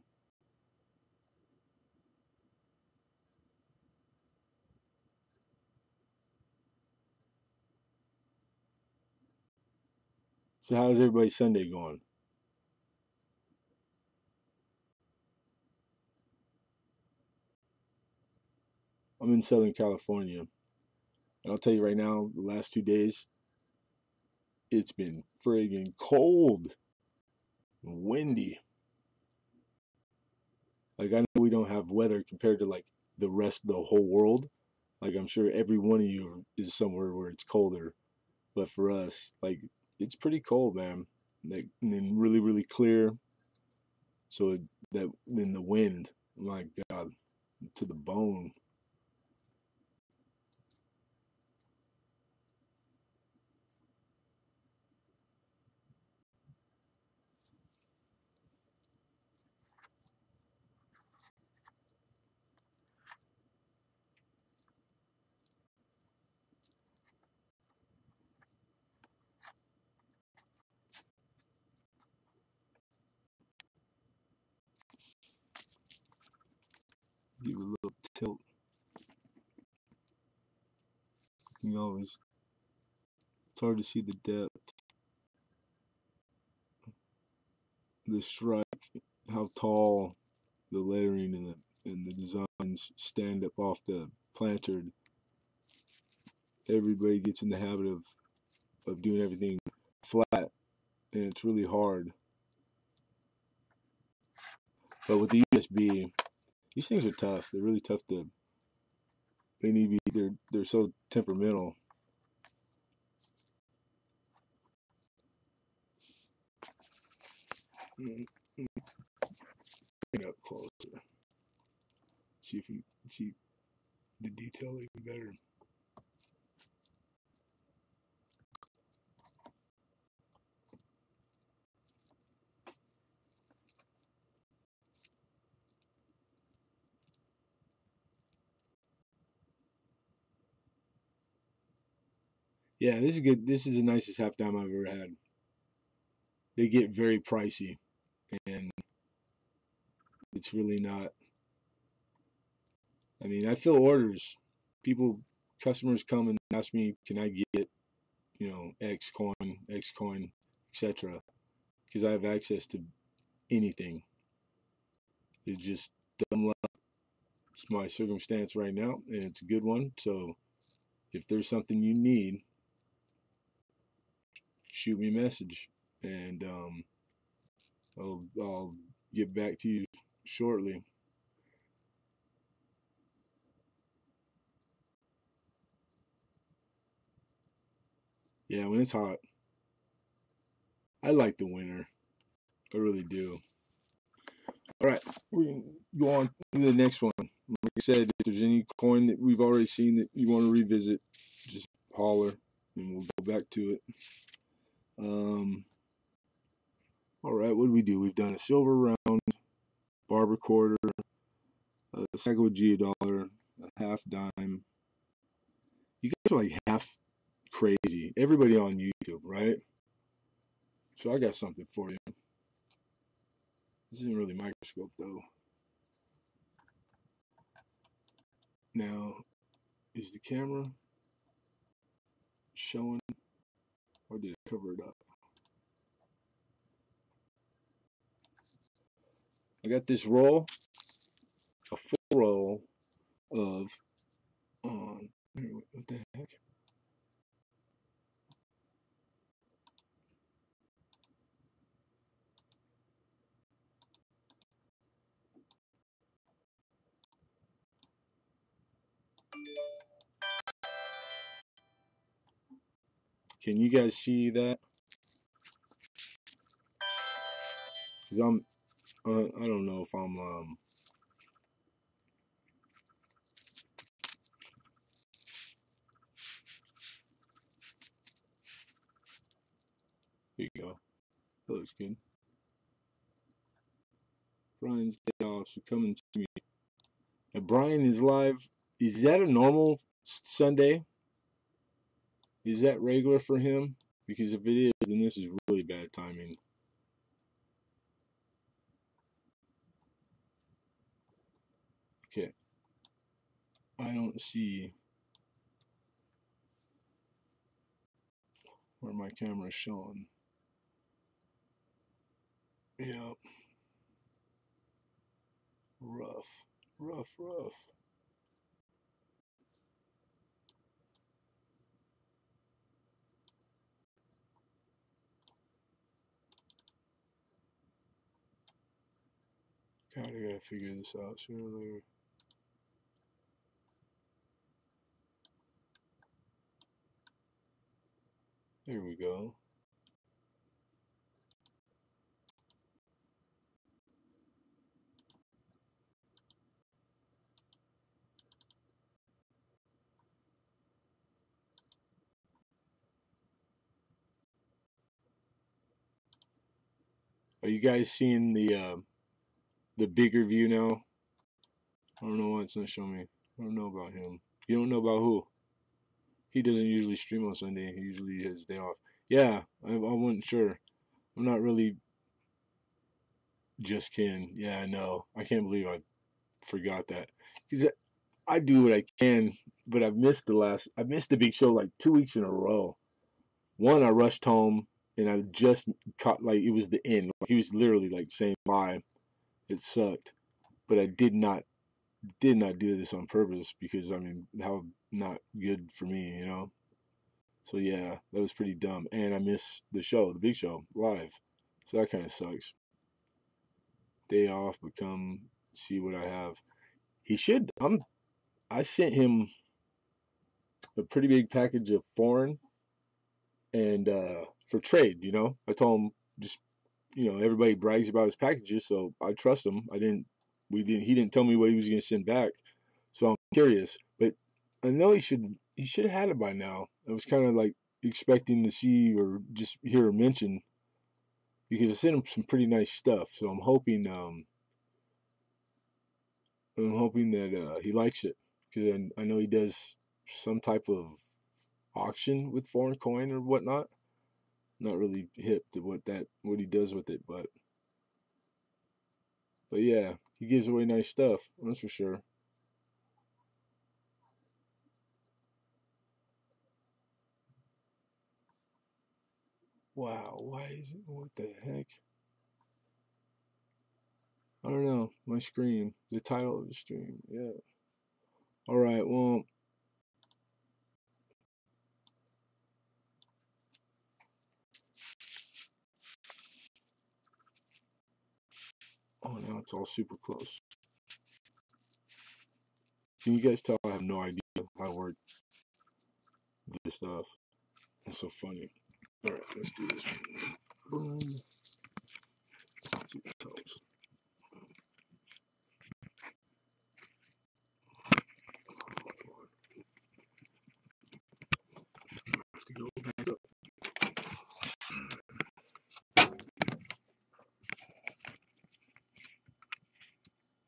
So how's everybody's Sunday going? I'm in Southern California. And I'll tell you right now, the last 2 days, it's been friggin' cold and windy. Like, I know we don't have weather compared to, like, the rest of the whole world. Like, I'm sure every one of you is somewhere where it's colder. But for us, like, it's pretty cold, man. Like, and then really, really clear. So then the wind, my God, to the bone. Give it a little tilt. You always, it's hard to see the depth, the strike, how tall the lettering and the designs stand up off the planter. Everybody gets in the habit of doing everything flat, and it's really hard. But with the USB, these things are tough. They're really tough to. They need to be. They're so temperamental. Bring it up closer. See if you see the detail even better. Yeah, this is good. This is the nicest half dime I've ever had. They get very pricey, and it's really not. I mean, I fill orders. Customers come and ask me, "Can I get, X coin, etc." Because I have access to anything. It's just dumb luck. It's my circumstance right now, and it's a good one. So, if there's something you need, shoot me a message, and I'll get back to you shortly. Yeah, when it's hot, I like the winter. I really do. All right, we're gonna go on to the next one. Like I said, if there's any coin that we've already seen that you want to revisit, just holler, and we'll go back to it. All right, what did we do? We've done a silver round, barber quarter, a Sacagawea dollar, a half dime. You guys are like half crazy. Everybody on YouTube, right? So I got something for you. This isn't really microscope though. Now, is the camera showing, or did it cover it up? I got this roll, a full roll of, what the heck? Can you guys see that? Cause I don't know if I'm, here you go. That looks good. Brian's day off, so come and see me. And Brian is live. Is that a normal Sunday? Is that regular for him? Because if it is, then this is really bad timing. Okay. I don't see where my camera is showing. Yep. Rough. God, I gotta figure this out sooner or later. There we go. Are you guys seeing the bigger view now? I don't know why it's not showing me. I don't know about him. You don't know about who? He doesn't usually stream on Sunday. He usually has day off. Yeah, I wasn't sure. I'm not really just Ken. Yeah, I know. I can't believe I forgot that. Because I do what I can, but I missed the big show like 2 weeks in a row. One, I rushed home and I just caught, like, it was the end. Like, he was literally like saying bye. It sucked. But I did not do this on purpose because, I mean, how not good for me, you know? So yeah, that was pretty dumb. And I missed the show, the big show, live. So that kind of sucks. Day off, but come see what I have. He should, I sent him a pretty big package of foreign and for trade, you know. I told him just, you know, everybody brags about his packages, so I trust him. He didn't tell me what he was gonna send back. So I'm curious. But I know he should have had it by now. I was kind of like expecting to see or just hear a mention because I sent him some pretty nice stuff. So I'm hoping that he likes it because I know he does some type of auction with foreign coin or whatnot. Not really hip to what he does with it, but yeah, he gives away nice stuff. That's for sure. Wow, why is it? What the heck? I don't know. My screen, the title of the stream. Yeah. All right. Well, oh, now it's all super close. Can you guys tell I have no idea how to work this stuff? That's so funny. All right, let's do this. Boom. Let's see what it helps. I have to go back up.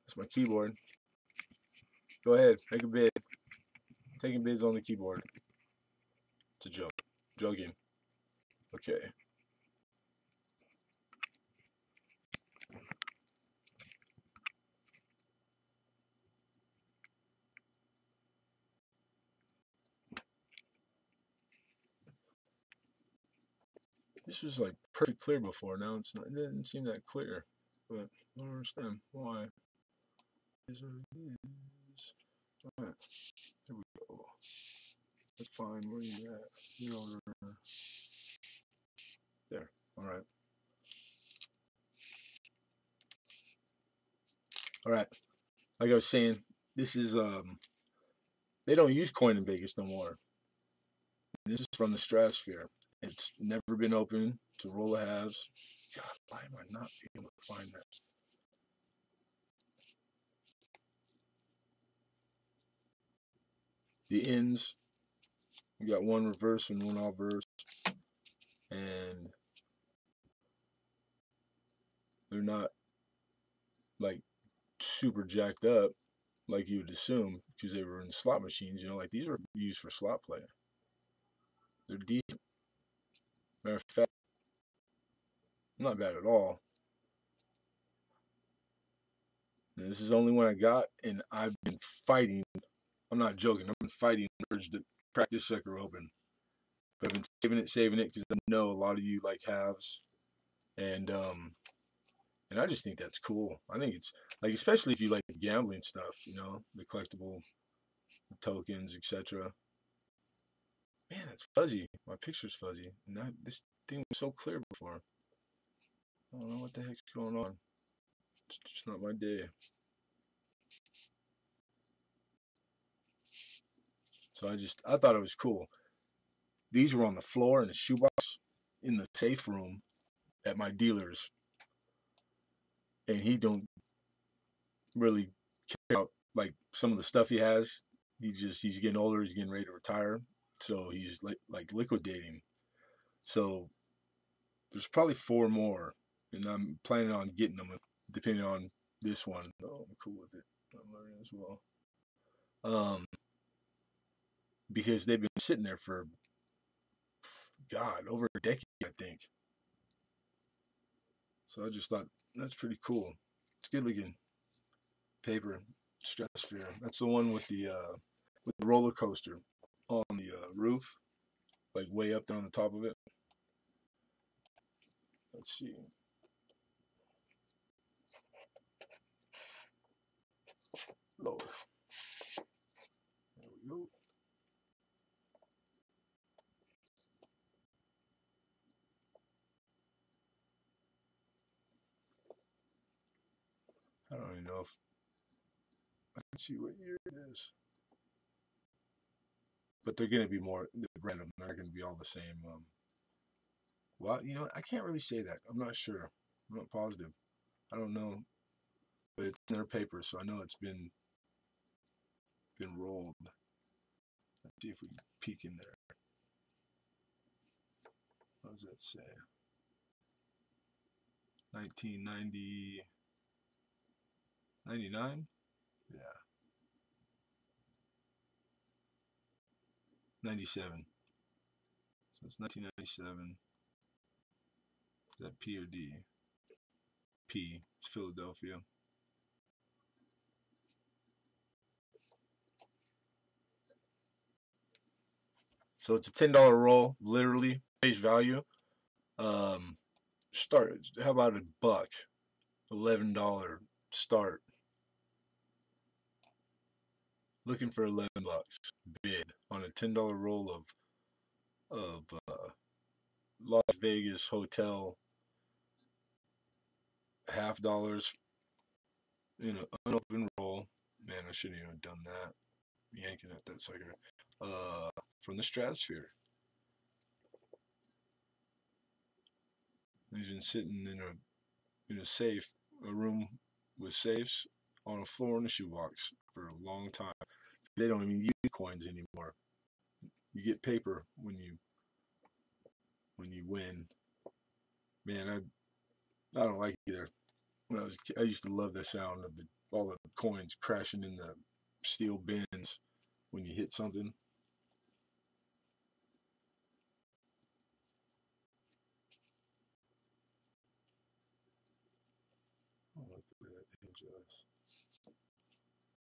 That's my keyboard. Go ahead, make a bid. Taking bids on the keyboard. It's a joke. Joking. Okay. This was like perfect clear before. Now it's not. It didn't seem that clear, but I don't understand why. Is what it is. All right, here we go. That's fine. Where are you at? You're over there. All right. All right. Like I was saying, this is they don't use coin in Vegas no more. This is from the Stratosphere. It's never been open to roll of halves. God, why am I not able to find that? The ends, you got one reverse and one obverse, and they're not like super jacked up like you would assume because they were in slot machines. You know, like these were used for slot play. They're decent. Matter of fact, not bad at all. And this is the only one I got, and I've been fighting. I'm not joking. I've been fighting the urge to crack this sucker open. But I've been saving it because I know a lot of you like halves, and I just think that's cool. I think it's like, especially if you like the gambling stuff, you know, the collectible tokens, etc. Man, that's fuzzy. My picture's fuzzy. This thing was so clear before. I don't know what the heck's going on. It's just not my day. So I thought it was cool. These were on the floor in a shoebox in the safe room at my dealer's, and he don't really care about like some of the stuff he has. He's getting older. He's getting ready to retire, so he's like liquidating. So there's probably 4 more, and I'm planning on getting them depending on this one. Oh, I'm cool with it. I'm learning as well. Because they've been sitting there for God over a decade, I think. So I just thought that's pretty cool. It's good looking paper. Stratosphere. That's the one with the roller coaster on the roof, like way up there on the top of it. Let's see. Lower. There we go. I don't even know if I can see what year it is. But they're going to be more random. They're not going to be all the same. Well, you know, I can't really say that. I'm not sure. I'm not positive. I don't know. But it's in their paper, so I know it's been rolled. Let's see if we can peek in there. What does that say? 1990, 99? Yeah. 97. So it's 1997. Is that P or D? P. It's Philadelphia. So it's a $10 roll, literally face value. Start. How about $1? $11 start. Looking for $11. Bid on a $10 roll of Las Vegas hotel. $50 in an unopened roll. Man, I shouldn't even have done that. Yanking at that sucker. From the Stratosphere. He's been sitting in a safe, a room with safes on a floor in a shoebox for a long time. They don't even use coins anymore. You get paper when you win. Man, I don't like it either. When I was a kid, I used to love the sound of all the coins crashing in the steel bins when you hit something. I like the way that edge is.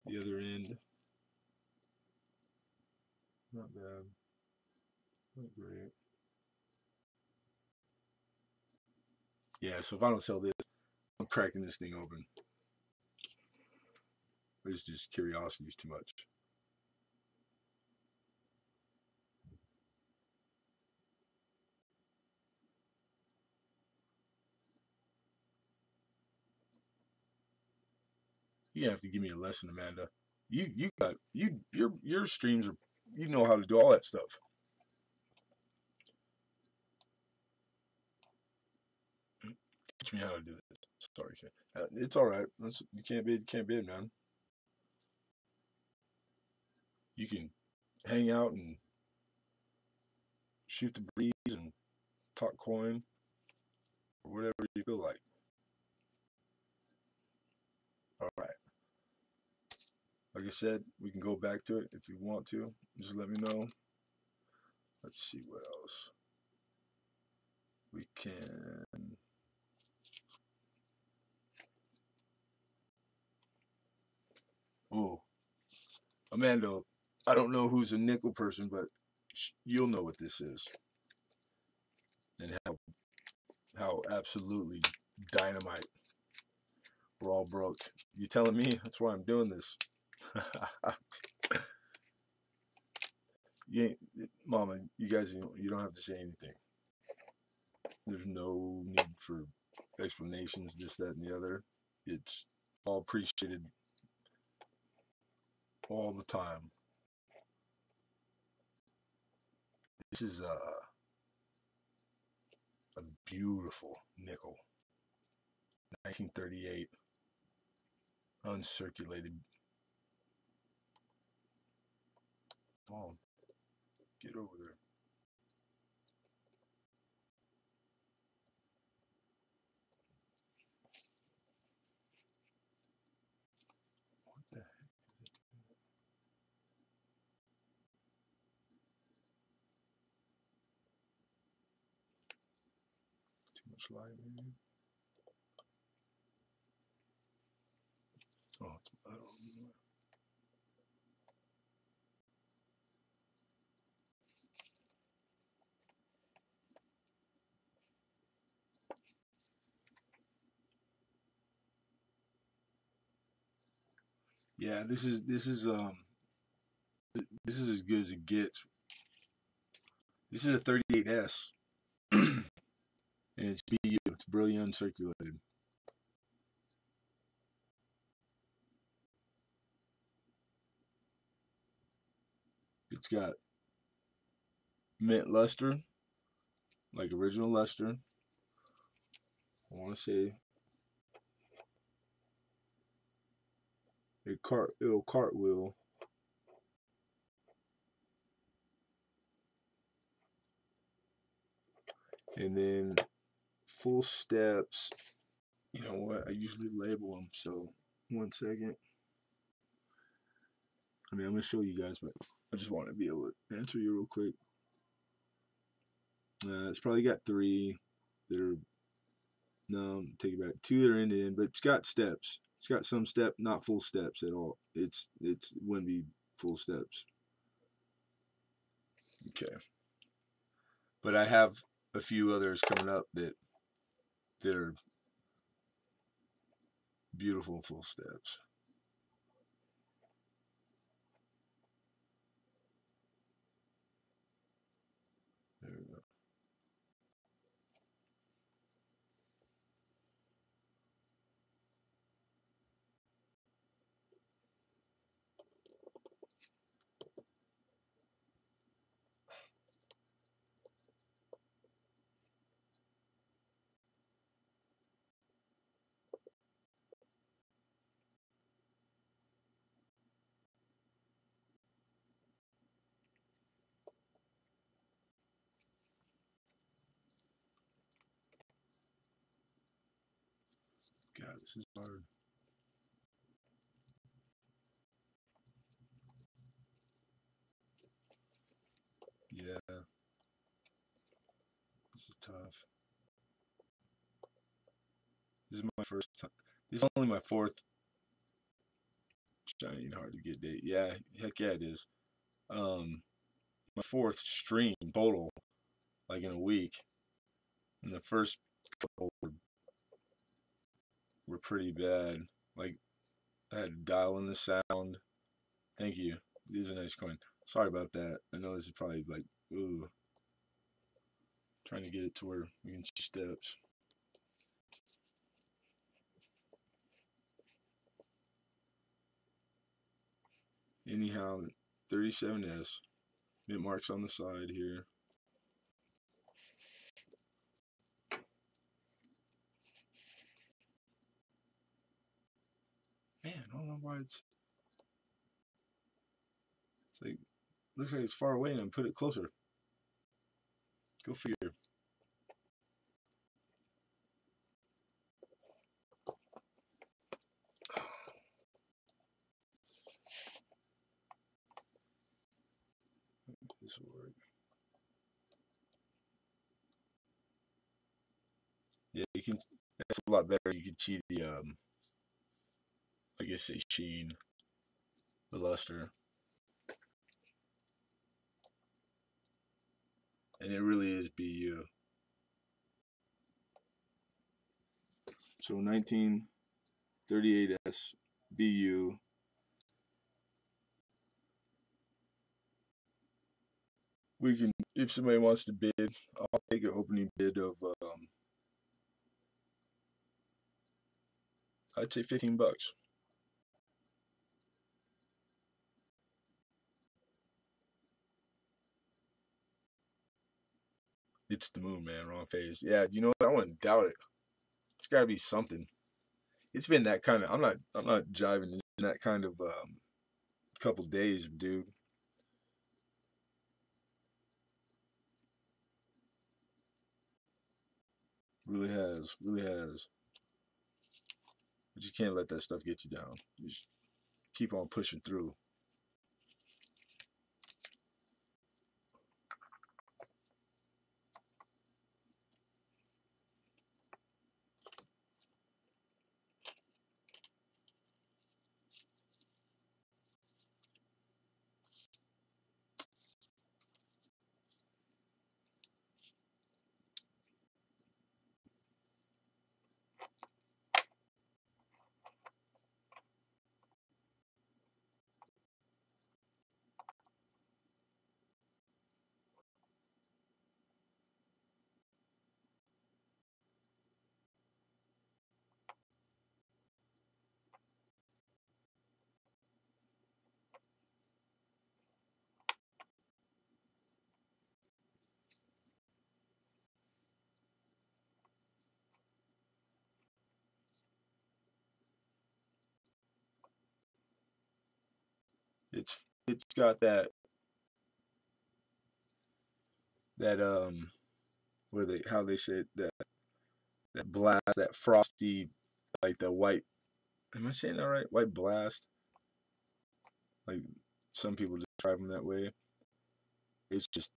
The other end, not bad, not great. Yeah, so if I don't sell this, I'm cracking this thing open. It's just curiosity is too much. You have to give me a lesson, Amanda. Your streams are, you know how to do all that stuff. Teach me how to do this. Sorry, it's all right. You can't bid, man. You can hang out and shoot the breeze and talk coin or whatever you feel like. All right. Like I said, we can go back to it if you want to. Just let me know. Let's see what else we can. Oh, Amanda, I don't know who's a nickel person, but you'll know what this is, and how absolutely dynamite. We're all broke. You telling me that's why I'm doing this? Mama, you guys, you don't have to say anything. There's no need for explanations, this, that, and the other. It's all appreciated all the time. This is a beautiful nickel. 1938. Uncirculated. Come on. Get over there. What the heck is it doing? Too much light, maybe? Oh, I don't know. Yeah, this is as good as it gets. This is a 38S, and it's BU. It's Brilliant Uncirculated. It's got mint luster, like original luster. I want to say it'll cartwheel. And then full steps. You know what? I usually label them. So 1 second. I mean, I'm gonna show you guys, but I just want to be able to answer you real quick. It's probably got 3 that are, no, take it back, 2 that are ended in, but it's got steps. It's got some step, not full steps at all. It wouldn't be full steps. Okay. But I have a few others coming up that are beautiful full steps. There we go. God, this is hard. Yeah, this is tough. This is my first time. This is only my 4th shining hard to get date. Yeah, heck yeah, it is. My 4th stream total, like in a week, and the first couple were pretty bad. Like I had to dial in the sound. Thank you. These are nice coin. Sorry about that. I know this is probably like, ooh, trying to get it to where we can see steps. Anyhow, 37S. Mint marks on the side here. Man, I don't know why it's like, looks like it's far away and I put it closer. Go figure. This will work. Yeah, you can. That's a lot better. You can see the I guess say sheen, the luster, and it really is BU. So 1938S BU. We can, if somebody wants to bid, I'll take an opening bid of I'd say $15. It's the moon, man. Wrong phase. Yeah, you know what? I wouldn't doubt it. It's got to be something. It's been that kind of. I'm not jiving. It's been that kind of couple days, dude. Really has. Really has. But you can't let that stuff get you down. You just keep on pushing through. It's got that where they how they say it, that blast, that frosty, like the white. Am I saying that right? White blast. Like some people describe them that way. It's just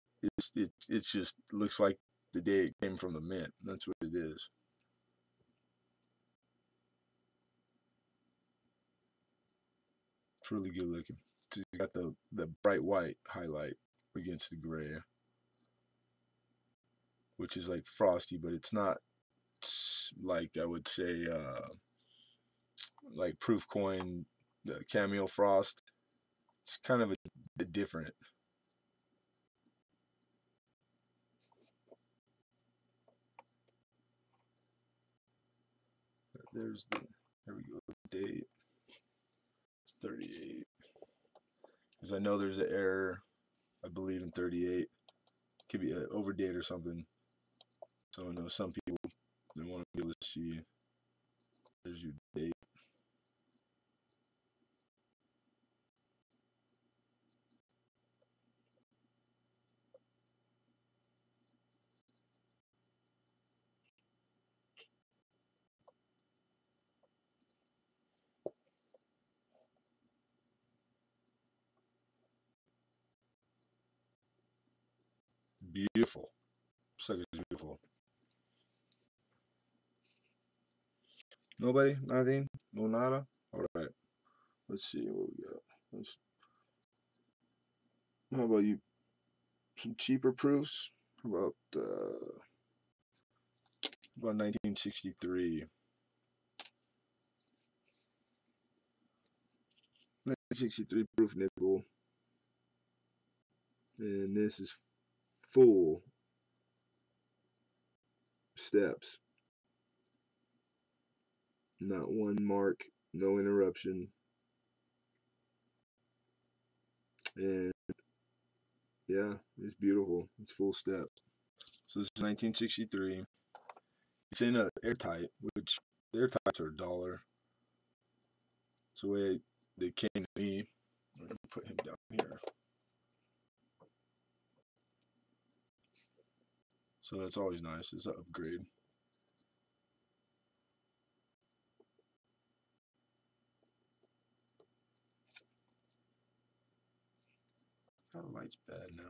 it's just looks like the day it came from the mint. That's what it is. It's really good looking. It's got the bright white highlight against the gray, which is like frosty, but it's not like I would say like proof coin, the cameo frost. It's kind of a different. There's the there we go. Date. It's 38. Because I know there's an error. I believe in 38. Could be an overdate or something. So I know some people they want to be able to see. There's your date. Beautiful. Sucker's beautiful. Nobody? Nothing? No nada? Alright. Let's see what we got. How about you? Some cheaper proofs? How about 1963? 1963 proof nickel. And this is full steps. Not one mark, no interruption. And yeah, it's beautiful. It's full step. So this is 1963. It's in a airtight, which airtights are $1. It's the way they came to me. I'm gonna put him down here. So that's always nice. It's an upgrade. That light's bad now.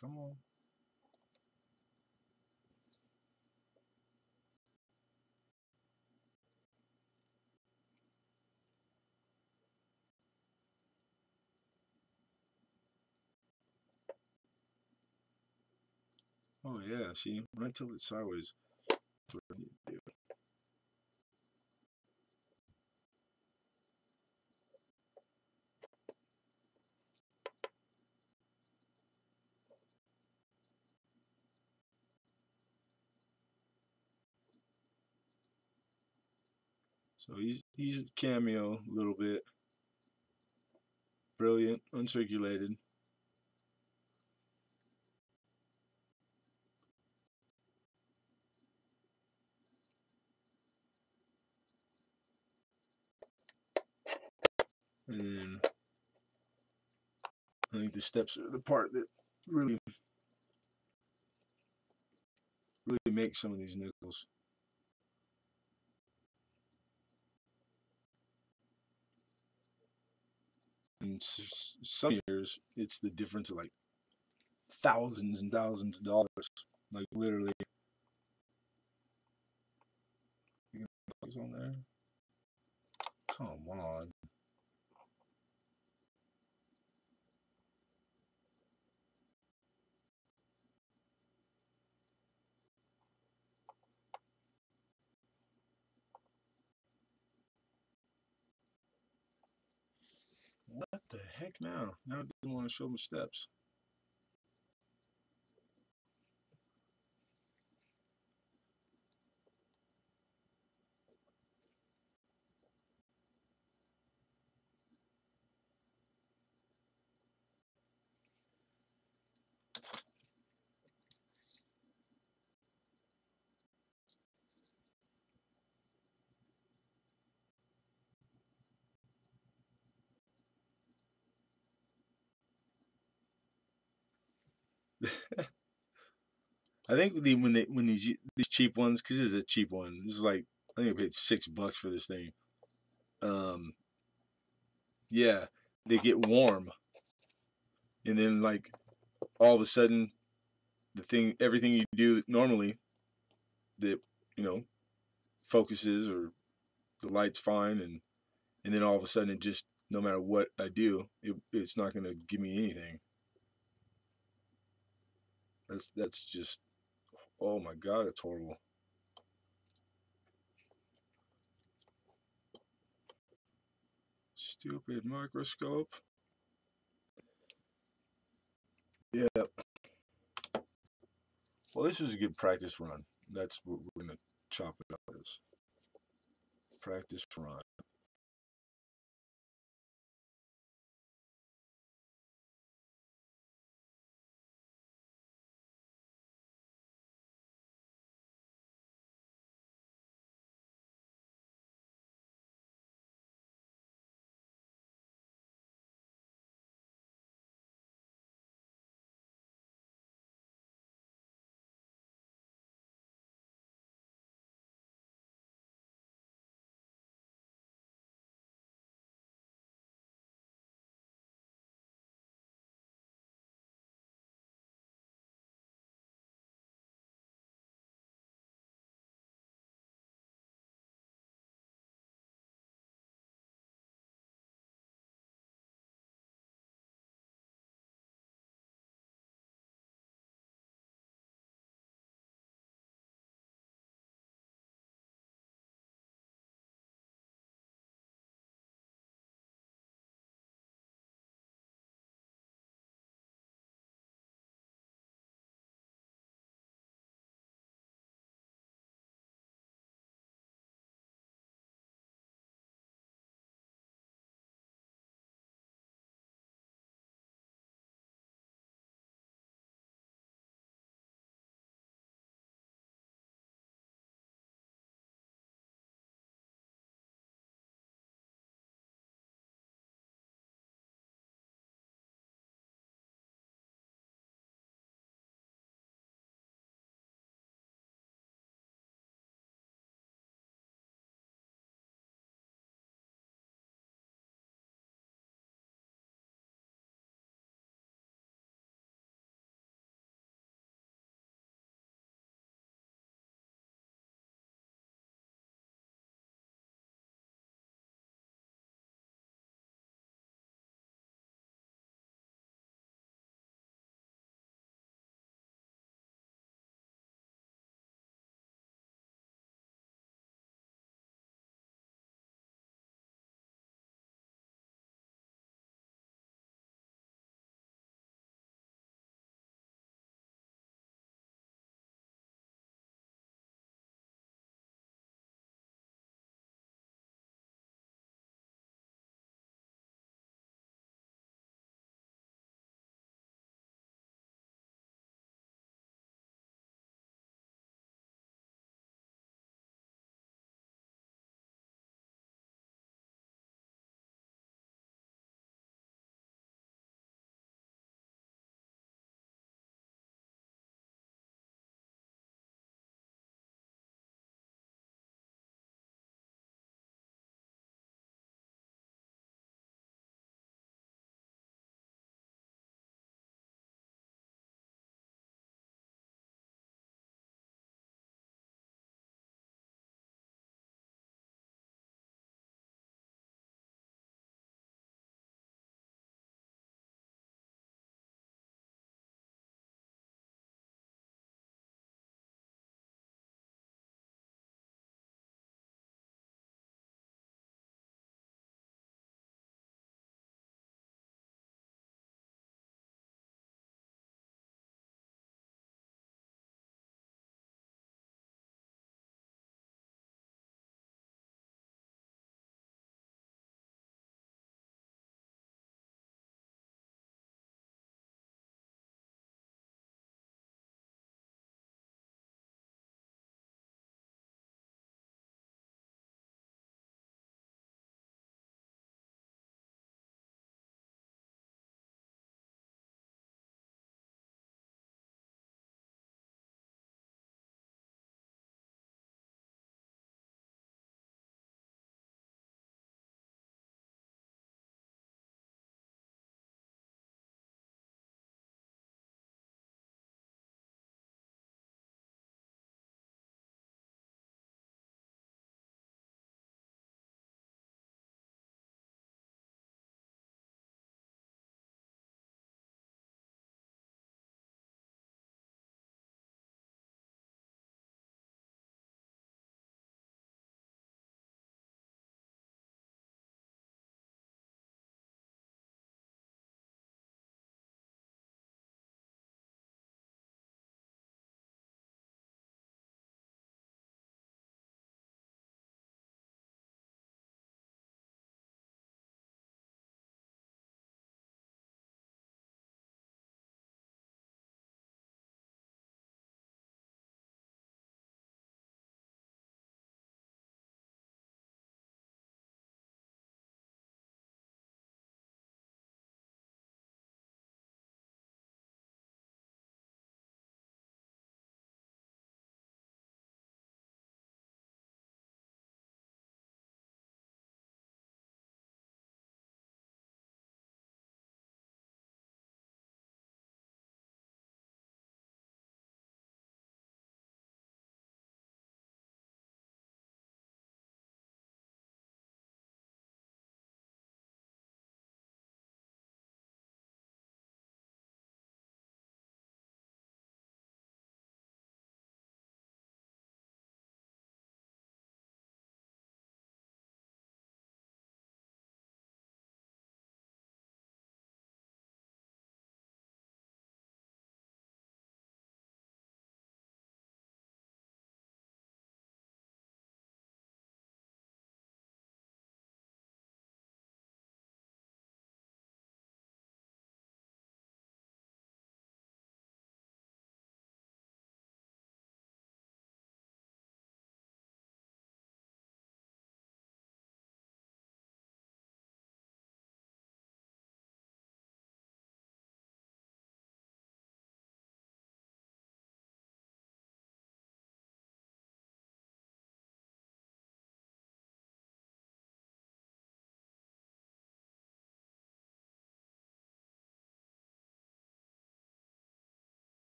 Come on. Oh yeah, see, when I tilt it sideways, that's what I need to do. So he's cameo a little bit. Brilliant, uncirculated. And I think the steps are the part that really makes some of these nickels. In some years, it's the difference of like thousands and thousands of dollars. Like literally. On there. Come on. What the heck now? Now it doesn't want to show me steps. I think when these cheap ones, because this is a cheap one. This is like, I think I paid $6 for this thing. Yeah, they get warm, and then like all of a sudden, everything you do normally, that you know focuses or the light's fine, and then all of a sudden it just, no matter what I do, it's not going to give me anything. That's just, oh my god, that's horrible. Stupid microscope. Yeah. Well, this was a good practice run. That's what we're gonna chop it up as. Practice run.